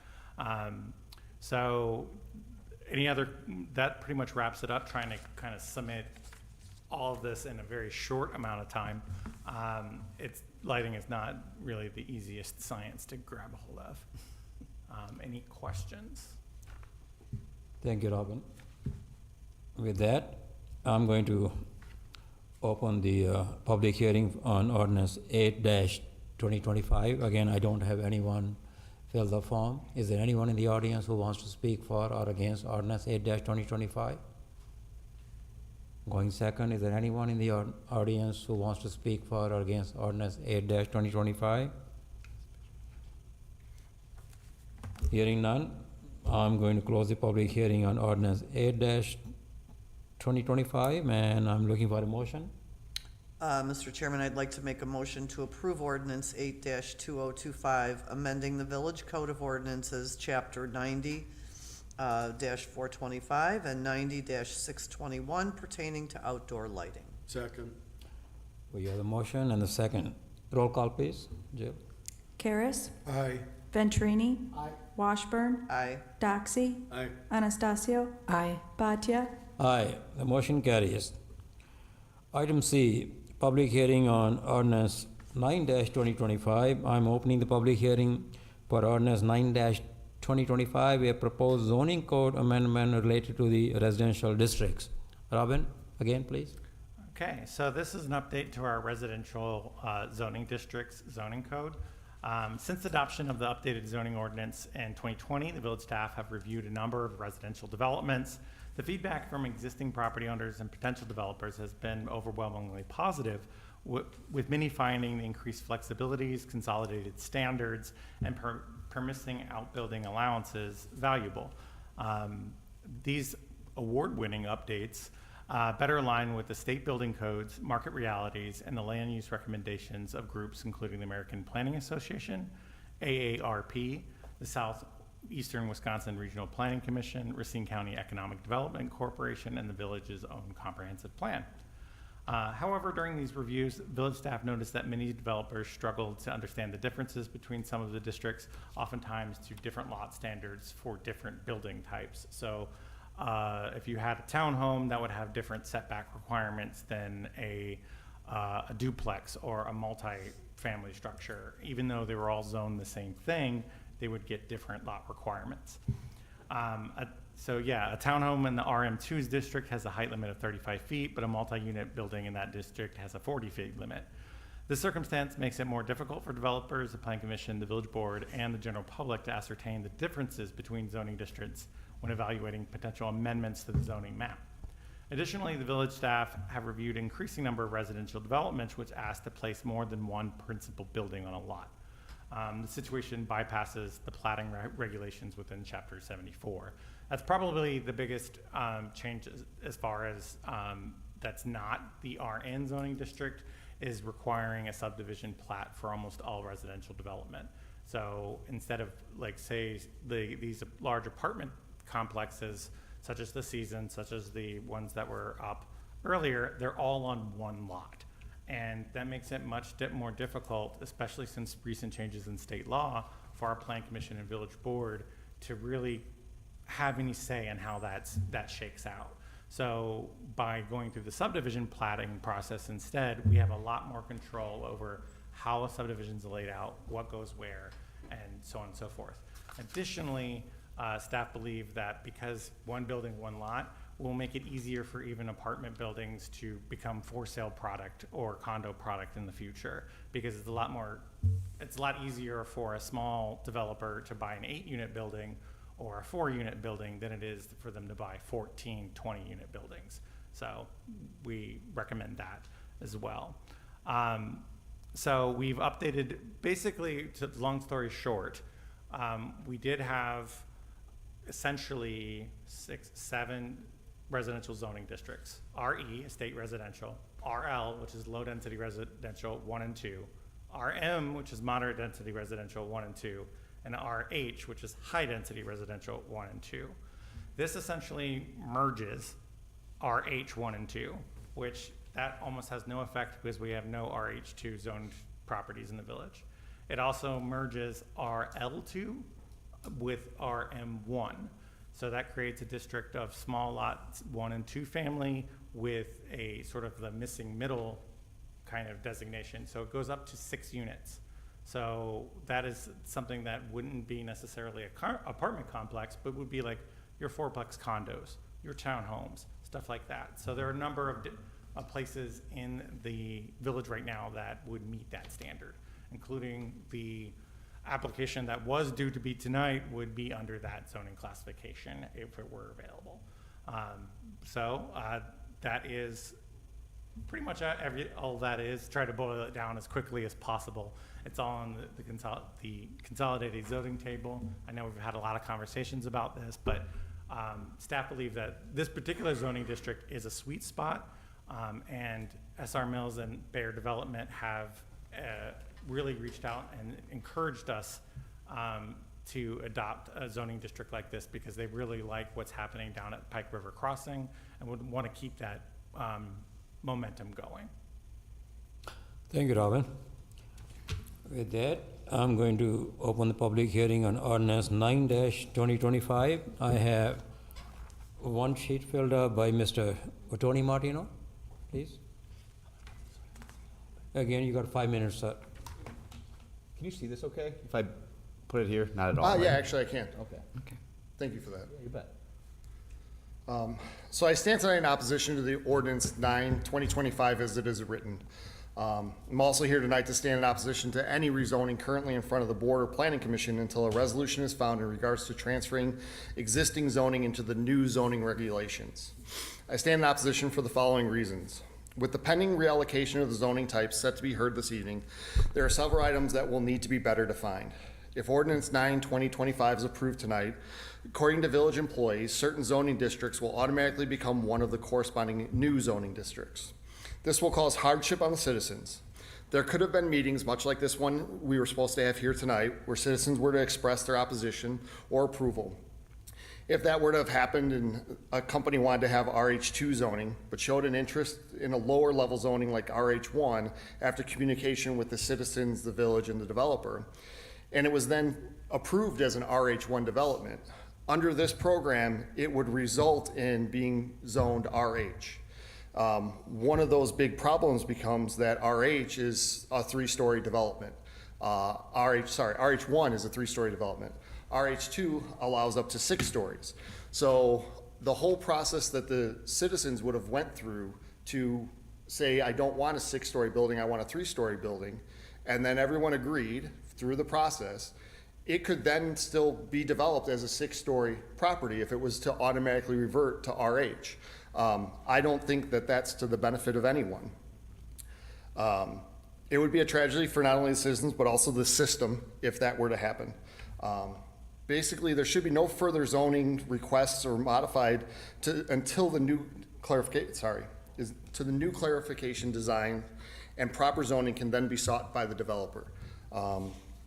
So that pretty much wraps it up, trying to kind of submit all of this in a very short amount of time. Lighting is not really the easiest science to grab a hold of. Any questions? Thank you, Robin. With that, I'm going to open the public hearing on ordinance 8-2025. Again, I don't have anyone fill the form. Is there anyone in the audience who wants to speak for or against ordinance 8-2025? Going second, is there anyone in the audience who wants to speak for or against ordinance 8-2025? Hearing none, I'm going to close the public hearing on ordinance 8-2025, and I'm looking for a motion. Mr. Chairman, I'd like to make a motion to approve ordinance 8-2025, amending the Village Code of Ordinances, Chapter 90, -425 and 90-621 pertaining to outdoor lighting. Second. We have the motion and the second. Roll call, please. Jill? Karas. Aye. Venturini. Aye. Washburn. Aye. Doxy. Aye. Anastasio. Aye. Bhatia. Aye, the motion carries. Item C, public hearing on ordinance 9-2025. I'm opening the public hearing for ordinance 9-2025, a proposed zoning code amendment related to the residential districts. Robin, again, please. Okay, so this is an update to our residential zoning districts zoning code. Since adoption of the updated zoning ordinance in 2020, the village staff have reviewed a number of residential developments. The feedback from existing property owners and potential developers has been overwhelmingly positive, with many finding the increased flexibilities, consolidated standards, and permitting outbuilding allowances valuable. These award-winning updates better align with the state building codes, market realities, and the land use recommendations of groups including the American Planning Association, AARP, the Southeastern Wisconsin Regional Planning Commission, Racine County Economic Development Corporation, and the village's own comprehensive plan. However, during these reviews, village staff noticed that many developers struggled to understand the differences between some of the districts, oftentimes to different lot standards for different building types. So if you had a townhome, that would have different setback requirements than a duplex or a multi-family structure. Even though they were all zoned the same thing, they would get different lot requirements. So yeah, a townhome in the RM2's district has a height limit of 35 feet, but a multi-unit building in that district has a 40-feet limit. This circumstance makes it more difficult for developers, the Planning Commission, the Village Board, and the general public to ascertain the differences between zoning districts when evaluating potential amendments to the zoning map. Additionally, the village staff have reviewed an increasing number of residential developments which ask to place more than one principal building on a lot. The situation bypasses the platting regulations within Chapter 74. That's probably the biggest change as far as that's not the RN zoning district, is requiring a subdivision plat for almost all residential development. So instead of like, say, these large apartment complexes, such as the Season, such as the ones that were up earlier, they're all on one lot. And that makes it much more difficult, especially since recent changes in state law, for our Plan Commission and Village Board to really have any say in how that shakes out. So by going through the subdivision platting process instead, we have a lot more control over how a subdivision's laid out, what goes where, and so on and so forth. Additionally, staff believe that because one building, one lot, will make it easier for even apartment buildings to become for sale product or condo product in the future, because it's a lot easier for a small developer to buy an 8-unit building or a 4-unit building than it is for them to buy 14, 20-unit buildings. So we recommend that as well. So we've updated, basically, to long story short, we did have essentially 6-7 residential zoning districts. RE, estate residential, RL, which is low density residential 1 and 2, RM, which is moderate density residential 1 and 2, and RH, which is high density residential 1 and 2. This essentially merges RH 1 and 2, which that almost has no effect because we have no RH2 zoned properties in the village. It also merges RL2 with RM1. So that creates a district of small lots 1 and 2 family with a sort of the missing middle kind of designation. So it goes up to 6 units. So that is something that wouldn't be necessarily a apartment complex, but would be like your 4-plex condos, your townhomes, stuff like that. So there are a number of places in the village right now that would meet that standard, including the application that was due to be tonight would be under that zoning classification if it were available. That is pretty much all that is. Try to boil it down as quickly as possible. It's all on the consolidated zoning table. I know we've had a lot of conversations about this, but staff believe that this particular zoning district is a sweet spot, and SR Mills and Bayer Development have really reached out and encouraged us to adopt a zoning district like this because they really like what's happening down at Pike River Crossing and would want to keep that momentum going. Thank you, Robin. With that, I'm going to open the public hearing on ordinance 9-2025. I have one sheet filled out by Mr. Tony Martino, please. Again, you got 5 minutes, sir. Can you see this okay? If I put it here? Not at all. Yeah, right? actually I can. Okay. Thank you for that. Yeah, you bet. So I stand tonight in opposition to the ordinance 9-2025 as it is written. I'm also here tonight to stand in opposition to any rezoning currently in front of the Board or Planning Commission until a resolution is found in regards to transferring existing zoning into the new zoning regulations. I stand in opposition for the following reasons. With the pending reallocation of the zoning types set to be heard this evening, there are several items that will need to be better defined. If ordinance 9-2025 is approved tonight, according to village employees, certain zoning districts will automatically become one of the corresponding new zoning districts. This will cause hardship on the citizens. There could have been meetings, much like this one we were supposed to have here tonight, where citizens were to express their opposition or approval. If that were to have happened and a company wanted to have RH2 zoning, but showed an interest in a lower level zoning like RH1 after communication with the citizens, the village, and the developer, and it was then approved as an RH1 development, under this program, it would result in being zoned RH. One of those big problems becomes that RH is a 3-story development. RH1 is a 3-story development. RH2 allows up to 6 stories. So the whole process that the citizens would have went through to say, I don't want a 6-story building, I want a 3-story building, and then everyone agreed through the process, it could then still be developed as a 6-story property if it was to automatically revert to RH. I don't think that that's to the benefit of anyone. It would be a tragedy for not only the citizens, but also the system if that were to happen. Basically, there should be no further zoning requests or modified until the new clarification design and proper zoning can then be sought by the developer.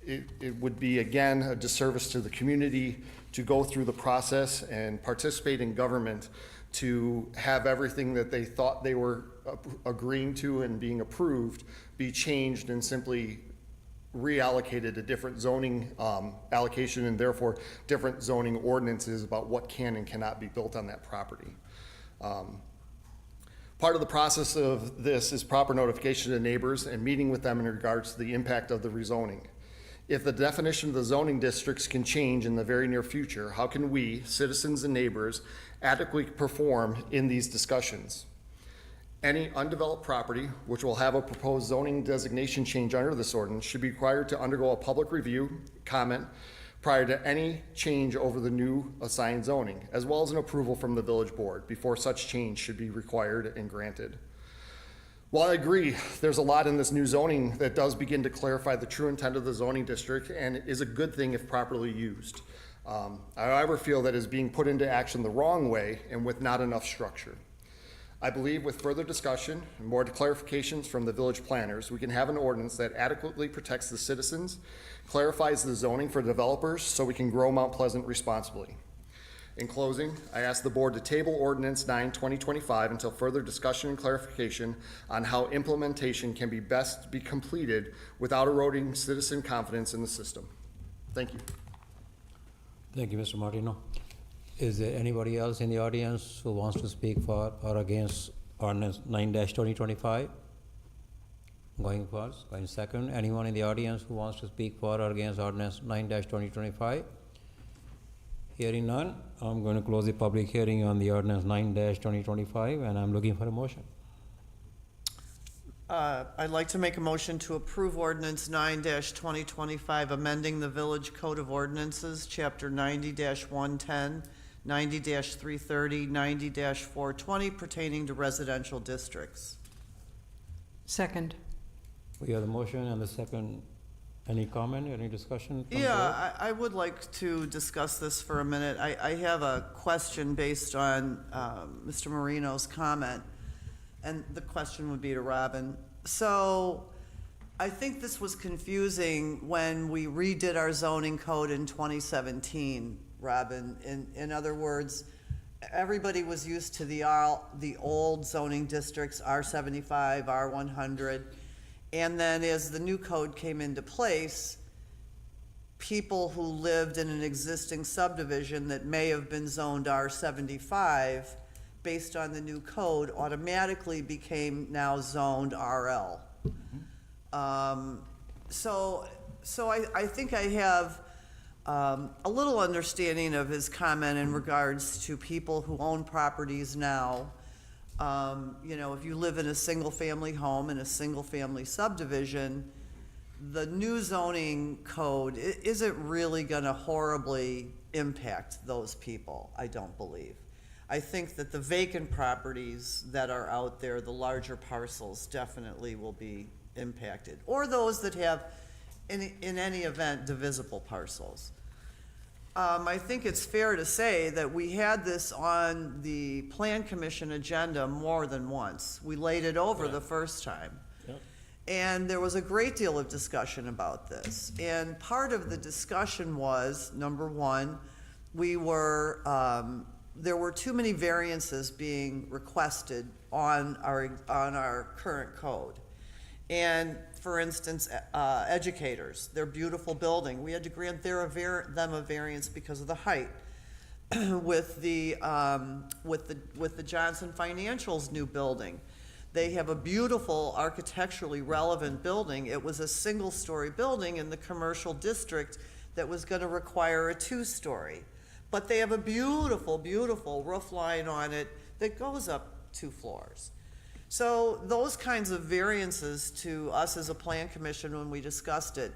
it would be, again, a disservice to the community to go through the process and participate in government to have everything that they thought they were agreeing to and being approved be changed and simply reallocated a different zoning allocation and therefore different zoning ordinances about what can and cannot be built on that property. Part of the process of this is proper notification to neighbors and meeting with them in regards to the impact of the rezoning. If the definition of the zoning districts can change in the very near future, how can we, citizens and neighbors, adequately perform in these discussions? Any undeveloped property which will have a proposed zoning designation change under this ordinance should be required to undergo a public review, comment, prior to any change over the new assigned zoning, as well as an approval from the village board before such change should be required and granted. While I agree there's a lot in this new zoning that does begin to clarify the true intent of the zoning district and is a good thing if properly used, I however feel that it is being put into action the wrong way and with not enough structure. I believe with further discussion and more clarifications from the village planners, we can have an ordinance that adequately protects the citizens, clarifies the zoning for developers so we can grow Mount Pleasant responsibly. In closing, I ask the board to table Ordinance 9/2025 until further discussion and clarification on how implementation can be best be completed without eroding citizen confidence in the system. Thank you. Thank you, Mr. Martino. Is there anybody else in the audience who wants to speak for or against ordinance 9/2025? Going first, going second. Anyone in the audience who wants to speak for or against ordinance 9/2025? Hearing none, I'm going to close the public hearing on the ordinance 9/2025, and I'm looking for a motion. I'd like to make a motion to approve ordinance 9/2025, amending the Village Code of Ordinances, Chapter 90-110, 90-330, 90-420, pertaining to residential districts. Second. We have the motion and the second. Any comment, any discussion? from the board? Yeah, I would like to discuss this for a minute. I have a question based on Mr. Marino's comment, and the question would be to Robin. So I think this was confusing when we redid our zoning code in 2017, Robin. In other words, everybody was used to the old zoning districts, R75, R100. And then as the new code came into place, people who lived in an existing subdivision that may have been zoned R75, based on the new code, automatically became now zoned RL. So I think I have a little understanding of his comment in regards to people who own properties now. You know, if you live in a single-family home in a single-family subdivision, the new zoning code isn't really going to horribly impact those people, I don't believe. I think that the vacant properties that are out there, the larger parcels, definitely will be impacted, or those that have, in any event, divisible parcels. I think it's fair to say that we had this on the Plan Commission agenda more than once. We laid it over the first time. Yep. And there was a great deal of discussion about this. And part of the discussion was, number one, there were too many variances being requested on our current code. And for instance, educators, their beautiful building, we had to grant them a variance because of the height. With the Johnson Financial's new building, they have a beautiful architecturally relevant building. It was a single-story building in the commercial district that was going to require a two-story. But they have a beautiful, beautiful roof line on it that goes up 2 floors. So those kinds of variances to us as a plan commission when we discussed it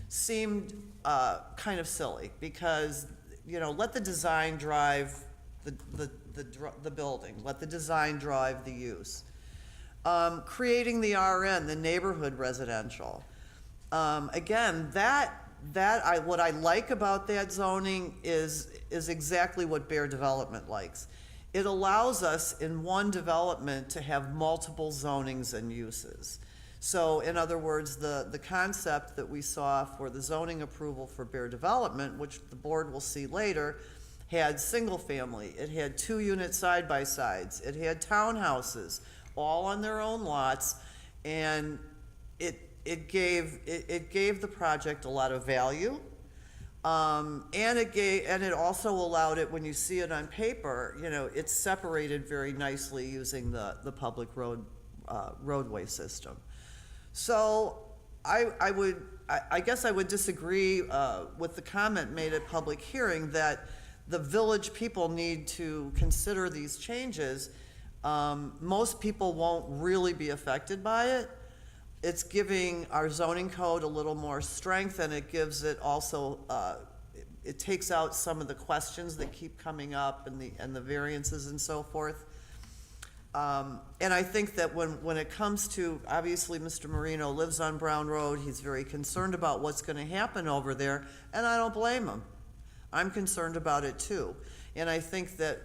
seemed kind of silly because, you know, let the design drive the building, let the design drive the use. Creating the RN, the neighborhood residential. Again, what I like about that zoning is exactly what Bear Development likes. It allows us in one development to have multiple zonings and uses. So in other words, the concept that we saw for the zoning approval for Bear Development, which the board will see later, had single family, it had 2-unit side-by-sides, it had townhouses, all on their own lots, and it gave the project a lot of value. And it also allowed it, when you see it on paper, you know, it's separated very nicely using the public roadway system. So I guess I would disagree with the comment made at public hearing that the village people need to consider these changes. Most people won't really be affected by it. It's giving our zoning code a little more strength, and it gives it also, it takes out some of the questions that keep coming up and the variances and so forth. And I think that when it comes to, obviously, Mr. Marino lives on Brown Road, he's very concerned about what's gonna happen over there, and I don't blame him. I'm concerned about it too. And I think that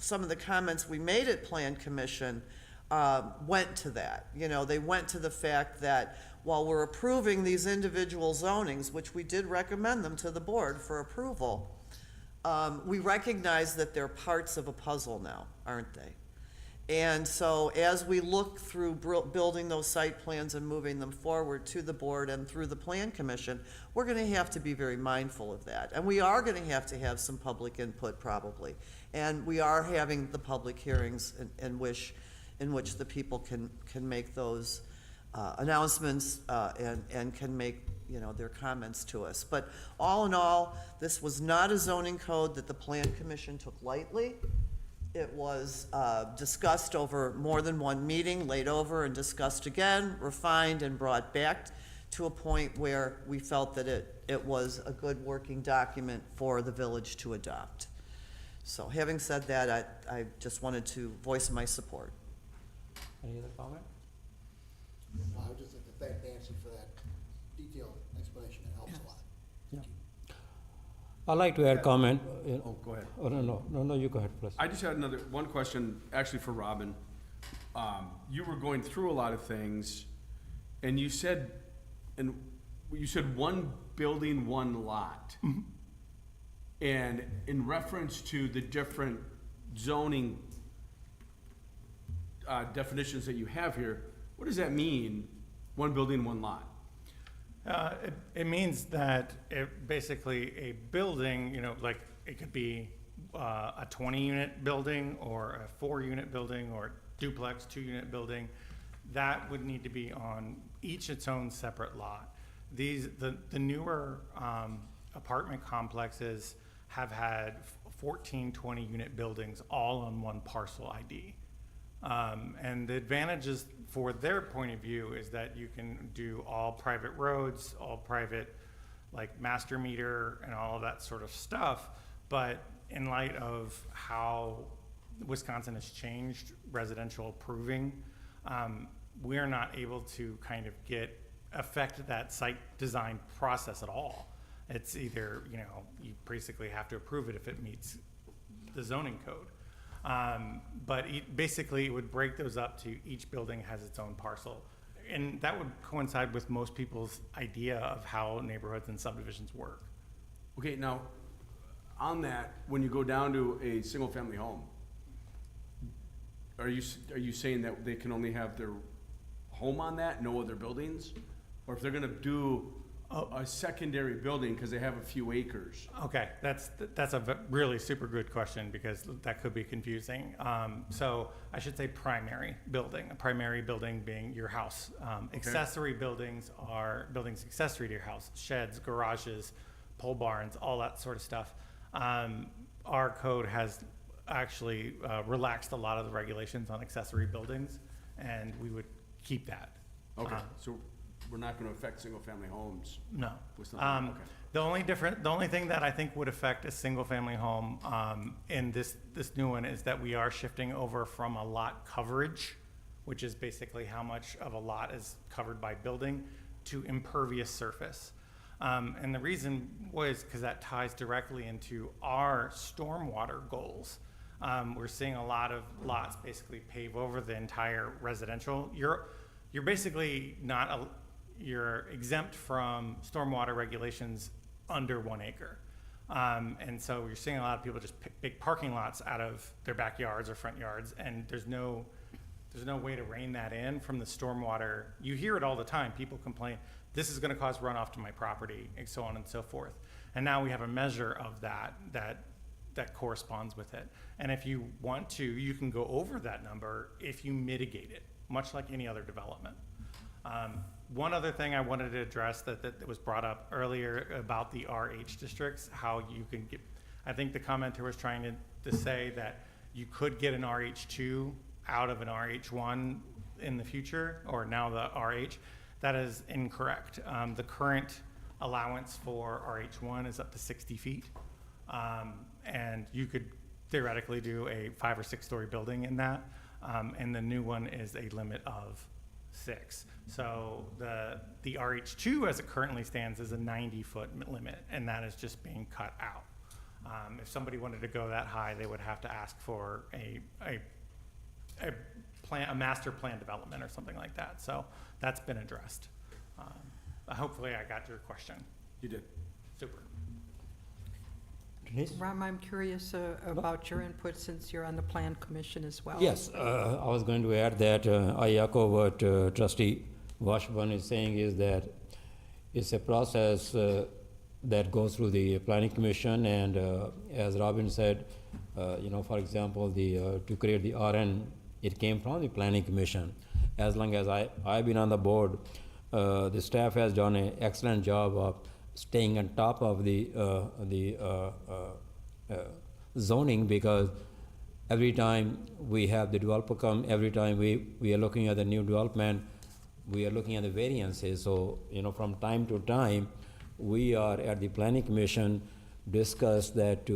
some of the comments we made at Plan Commission went to that. You know, they went to the fact that while we're approving these individual zonings, which we did recommend them to the board for approval, we recognize that they're parts of a puzzle now, aren't they? And so as we look through building those site plans and moving them forward to the board and through the Plan Commission, we're gonna have to be very mindful of that. And we are gonna have to have some public input probably. And we are having the public hearings in which the people can make those announcements and can make, you know, their comments to us. But all in all, this was not a zoning code that the Plan Commission took lightly. It was discussed over more than one meeting, laid over and discussed again, refined and brought back to a point where we felt that it was a good working document for the village to adopt. So having said that, I just wanted to voice my support. Any other comment? I would just like to thank Nancy for that detailed explanation. It helps a lot. I'd like to add comment. Oh, go ahead. Oh, no, you go ahead, please. I just had one question, actually for Robin. You were going through a lot of things, and you said one building, one lot. Mm-hmm. And in reference to the different zoning definitions that you have here, what does that mean, one building, one lot? It means that basically a building, you know, like it could be a 20-unit building or a 4-unit building or duplex 2-unit building, that would need to be on each its own separate lot. The newer apartment complexes have had 14, 20-unit buildings all on one parcel ID. And the advantages for their point of view is that you can do all private roads, all private, like master meter and all of that sort of stuff. But in light of how Wisconsin has changed residential approving, we're not able to kind of affect that site design process at all. It's either, you know, you basically have to approve it if it meets the zoning code. But basically, it would break those up to each building has its own parcel. And that would coincide with most people's idea of how neighborhoods and subdivisions work. Okay, now, on that, when you go down to a single-family home, are you saying that they can only have their home on that, no other buildings? Or if they're gonna do a secondary building because they have a few acres? Okay, that's a really super good question because that could be confusing. So I should say primary building, a primary building being your house. Accessory buildings are buildings accessory to your house, sheds, garages, pole barns, all that sort of stuff. Our code has actually relaxed a lot of the regulations on accessory buildings, and we would keep that. Okay, so we're not gonna affect single-family homes? No. With something, okay. The only thing that I think would affect a single-family home in this new one is that we are shifting over from a lot coverage, which is basically how much of a lot is covered by building, to impervious surface. And the reason was because that ties directly into our stormwater goals. We're seeing a lot of lots basically pave over the entire residential. you're basically not, you're exempt from stormwater regulations under 1 acre. And so you're seeing a lot of people just pick big parking lots out of their backyards or front yards, and there's no way to rein that in from the stormwater. You hear it all the time. People complain, this is gonna cause runoff to my property, and so on and so forth. And now we have a measure of that corresponds with it. And if you want to, you can go over that number if you mitigate it, much like any other development. One other thing I wanted to address that was brought up earlier about the RH districts, how you can get, I think the commenter was trying to say that you could get an RH2 out of an RH1 in the future, or now the RH. That is incorrect. The current allowance for RH1 is up to 60 feet. And you could theoretically do a 5 or 6 story building in that. And the new one is a limit of 6. So the RH2 as it currently stands is a 90-foot limit, and that is just being cut out. If somebody wanted to go that high, they would have to ask for a master plan development or something like that. So that's been addressed. Hopefully I got your question. You did. Super. Denise? Ram, I'm curious about your input since you're on the Plan Commission as well. Yes, I was going to add that I echo what Trustee Washburn is saying, is that it's a process that goes through the Planning Commission, and as Robin said, for example, to create the RN, it came from the Planning Commission. As long as I've been on the board, the staff has done an excellent job of staying on top of the zoning, because every time we have the developer come, every time we are looking at the new development, we are looking at the variances. So, from time to time, we are at the Planning Commission discuss that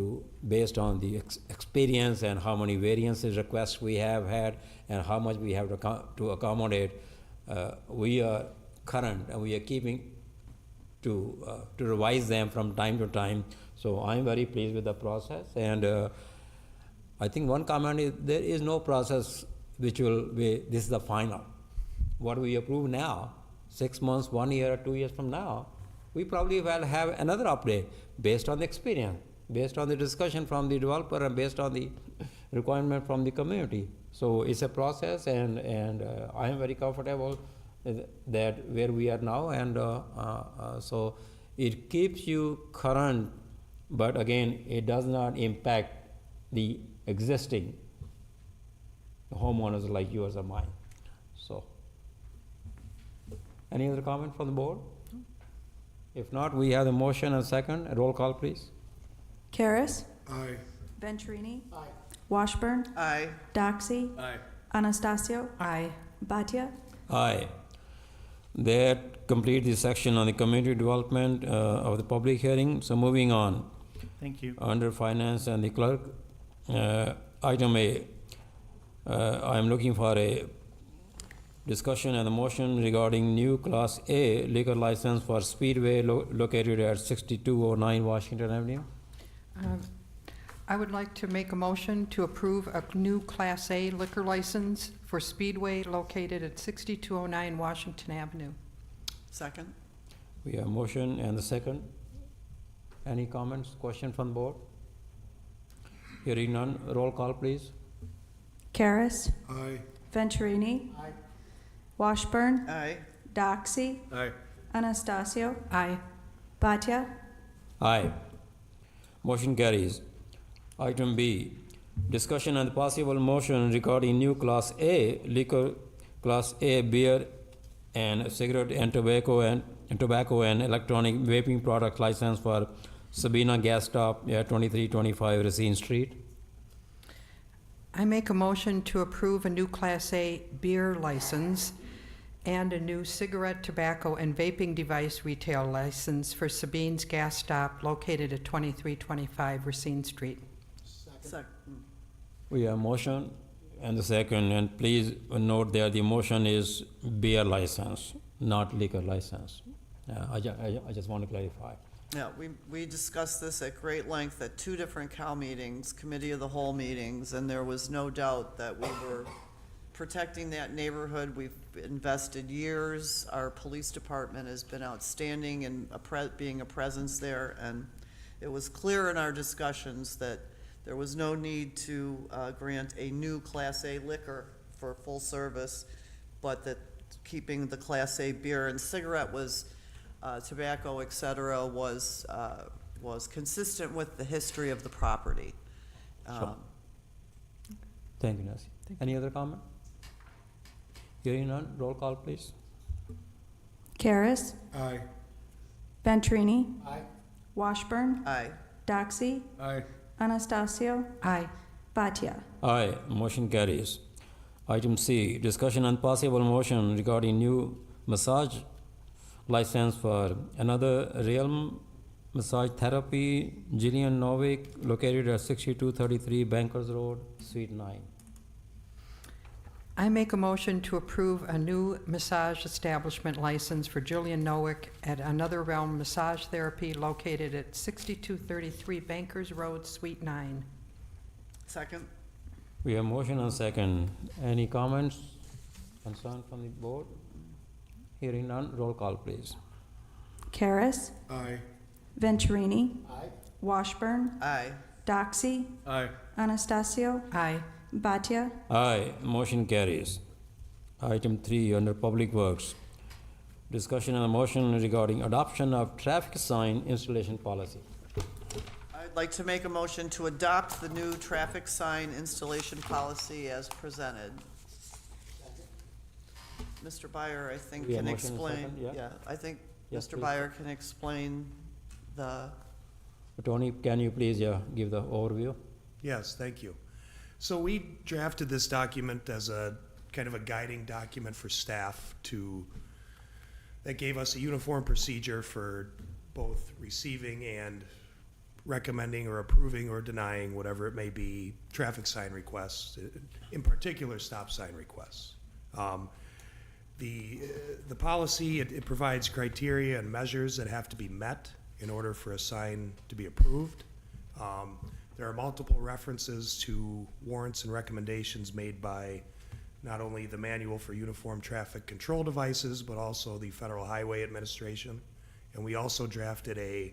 based on the experience and how many variances requests we have had and how much we have to accommodate. We are current, and we are keeping to revise them from time to time. So I'm very pleased with the process, and I think one comment is there is no process which will be, this is the final. What we approve now, 6 months, 1 year, 2 years from now, we probably will have another update based on the experience, based on the discussion from the developer, and based on the requirement from the community. So it's a process, and I am very comfortable that where we are now, and so it keeps you current, but again, it does not impact the existing homeowners like yours or mine. So, any other comment from the board? If not, we have the motion and second. A roll call, please. Karas. Aye. Venturini. Aye. Washburn. Aye. Doxy. Aye. Anastasio. Aye. Bhatia. Aye. That completes the section on the community development of the public hearing. So moving on. Thank you. Under finance and the clerk, item A. I am looking for a discussion and a motion regarding new Class A liquor license for Speedway located at 6209 Washington Avenue. I would like to make a motion to approve a new Class A liquor license for Speedway located at 6209 Washington Avenue. Second. We have a motion and a second. Any comments, question from the board? Hearing none, roll call, please. Karas. Aye. Venturini. Aye. Washburn. Aye. Doxy. Aye. Anastasio. Aye. Bhatia. Aye. Motion carries. Item B, discussion and possible motion regarding new Class A liquor, Class A beer and cigarette and tobacco and electronic vaping product license for Sabina Gas Stop at 2325 Racine Street. I make a motion to approve a new Class A beer license and a new cigarette, tobacco, and vaping device retail license for Sabine's Gas Stop located at 2325 Racine Street. Second. We have motion and the second, and please note that the motion is beer license, not liquor license. I just want to clarify. Yeah, we discussed this at great length at 2 different CAL meetings, committee of the whole meetings, and there was no doubt that we were protecting that neighborhood. We've invested years. Our police department has been outstanding in being a presence there, and it was clear in our discussions that there was no need to grant a new Class A liquor for full service, but that keeping the Class A beer and cigarette tobacco, et cetera, was consistent with the history of the property. Sure. Thank you, Nancy. Any other comment? Hearing none, roll call, please. Karas. Aye. Venturini. Aye. Washburn. Aye. Doxy. Aye. Anastasio. Aye. Bhatia. Aye, motion carries. Item C, discussion and possible motion regarding new massage license for Another Realm Massage Therapy, Jillian Novick, located at 6233 Bankers Road, Suite 9. I make a motion to approve a new massage establishment license for Julian Nowick at Another Realm Massage Therapy located at 6233 Bankers Road, Suite 9. Second? We have motion and second. Any comments, concern from the board? Hearing none, roll call, please. Karas. Aye. Venturini. Aye. Washburn. Aye. Doxy. Aye. Anastasio. Aye. Bhatia. Aye, motion carries. Item 3, under Public Works, discussion and a motion regarding adoption of traffic sign installation policy. I'd like to make a motion to adopt the new traffic sign installation policy as presented. Mr. Byer, I think, We have can motion and explain. second, yeah? I think Yes, Mr. please. Byer can explain the, Tony, can you please give the overview? Yes, thank you. So we drafted this document as a kind of a guiding document for staff that gave us a uniform procedure for both receiving and recommending or approving or denying, whatever it may be, traffic sign requests, in particular stop sign requests. The policy, it provides criteria and measures that have to be met in order for a sign to be approved. There are multiple references to warrants and recommendations made by not only the Manual for Uniform Traffic Control Devices, but also the Federal Highway Administration. And we also drafted a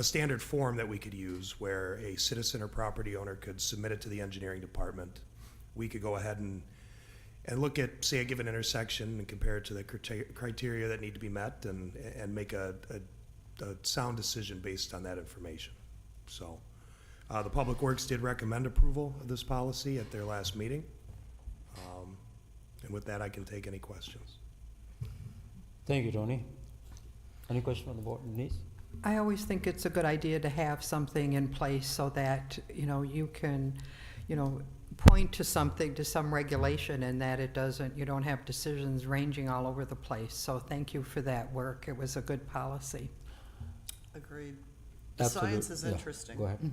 standard form that we could use where a citizen or property owner could submit it to the engineering department. We could go ahead and look at, say, a given intersection and compare it to the criteria that need to be met and make a sound decision based on that information. So the Public Works did recommend approval of this policy at their last meeting. And with that, I can take any questions. Thank you, Tony. Any question on the board, Denise? I always think it's a good idea to have something in place so that, you can, point to something, to some regulation, and that you don't have decisions ranging all over the place. So thank you for that work. It was a good policy. agreed. The science is interesting. Go ahead.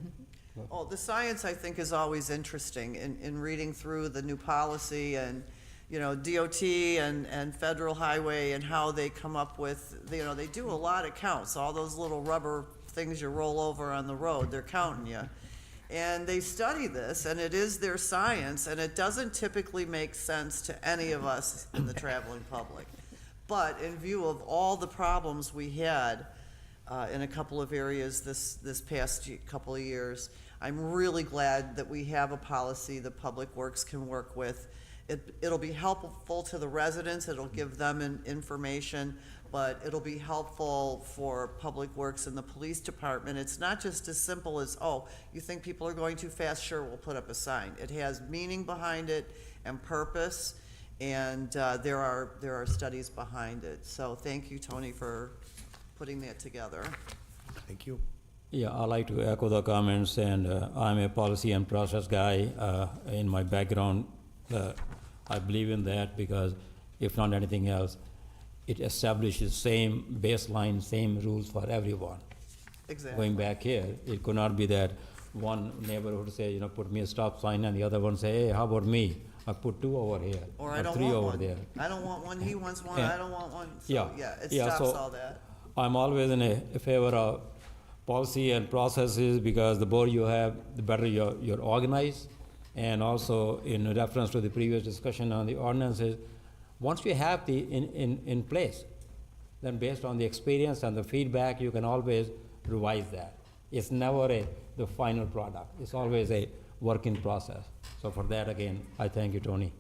Oh, the science, I think, is always interesting in reading through the new policy and, DOT and Federal Highway and how they come up with, they do a lot of counts, all those little rubber things you roll over on the road, they're counting you. And they study this, and it is their science, and it doesn't typically make sense to any of us in the traveling public. But in view of all the problems we had in a couple of areas this past couple of years, I'm really glad that we have a policy that Public Works can work with. It'll be helpful to the residents, it'll give them information, but it'll be helpful for Public Works and the police department. It's not just as simple as, you think people are going too fast? Sure, we'll put up a sign. It has meaning behind it and purpose, and there are studies behind it. So thank you, Tony, for putting that together. Thank you. Yeah, I like to echo the comments, and I'm a policy and process guy in my background. I believe in that because if not anything else, it establishes same baseline, same rules for everyone. Exactly. Going back here, it could not be that one neighborhood say, put me a stop sign, and the other one say, hey, how about me? I put 2 over here, Or I don't 3 want over one. there. I don't want one, he wants one, Yeah. I don't want one. So, it stops so all that. I'm always in a favor of policy and processes because the more you have, the better you're organized, And also in reference to the previous discussion on the ordinances, once you have the in place, then based on the experience and the feedback, you can always revise that. It's never the final product. It's always a work in process. So for that, again, I thank you, Tony.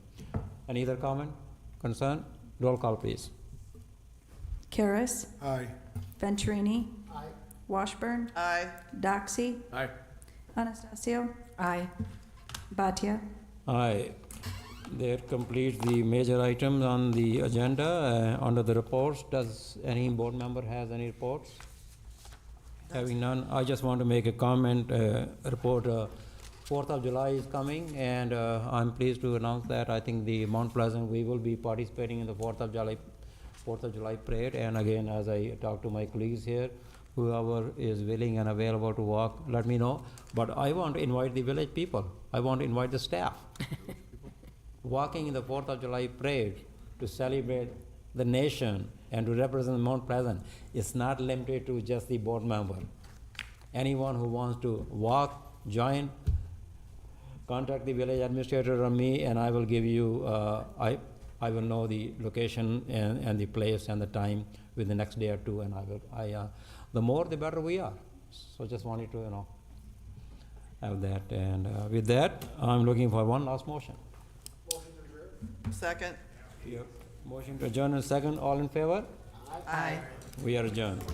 Any other comment, concern? Roll call, please. Karas. Aye. Venturini. Washburn. Aye. Doxy. Aye. Anastasio. Aye. Bhatia. Aye. That completes the major items on the agenda. Under the reports, does any board member has any reports? Having none, I just want to make a comment, report, 4th of July is coming, and I'm pleased to announce that I think the Mount Pleasant, we will be participating in the 4th of July parade. And again, as I talk to my colleagues here, whoever is willing and available to walk, let me know. But I want to invite the village people. I want to invite the staff. Walking in the 4th of July parade to celebrate the nation and to represent Mount Pleasant is not limited to just the board member. Anyone who wants to walk, join, contact the village administrator or me, and I will give you, I will know the location and the place and the time within the next day or two, and the more the better we are. So just wanted to, have that. And with that, I'm looking for one last motion. Second? Motion to adjourn and second, all in favor? Aye. We are adjourned.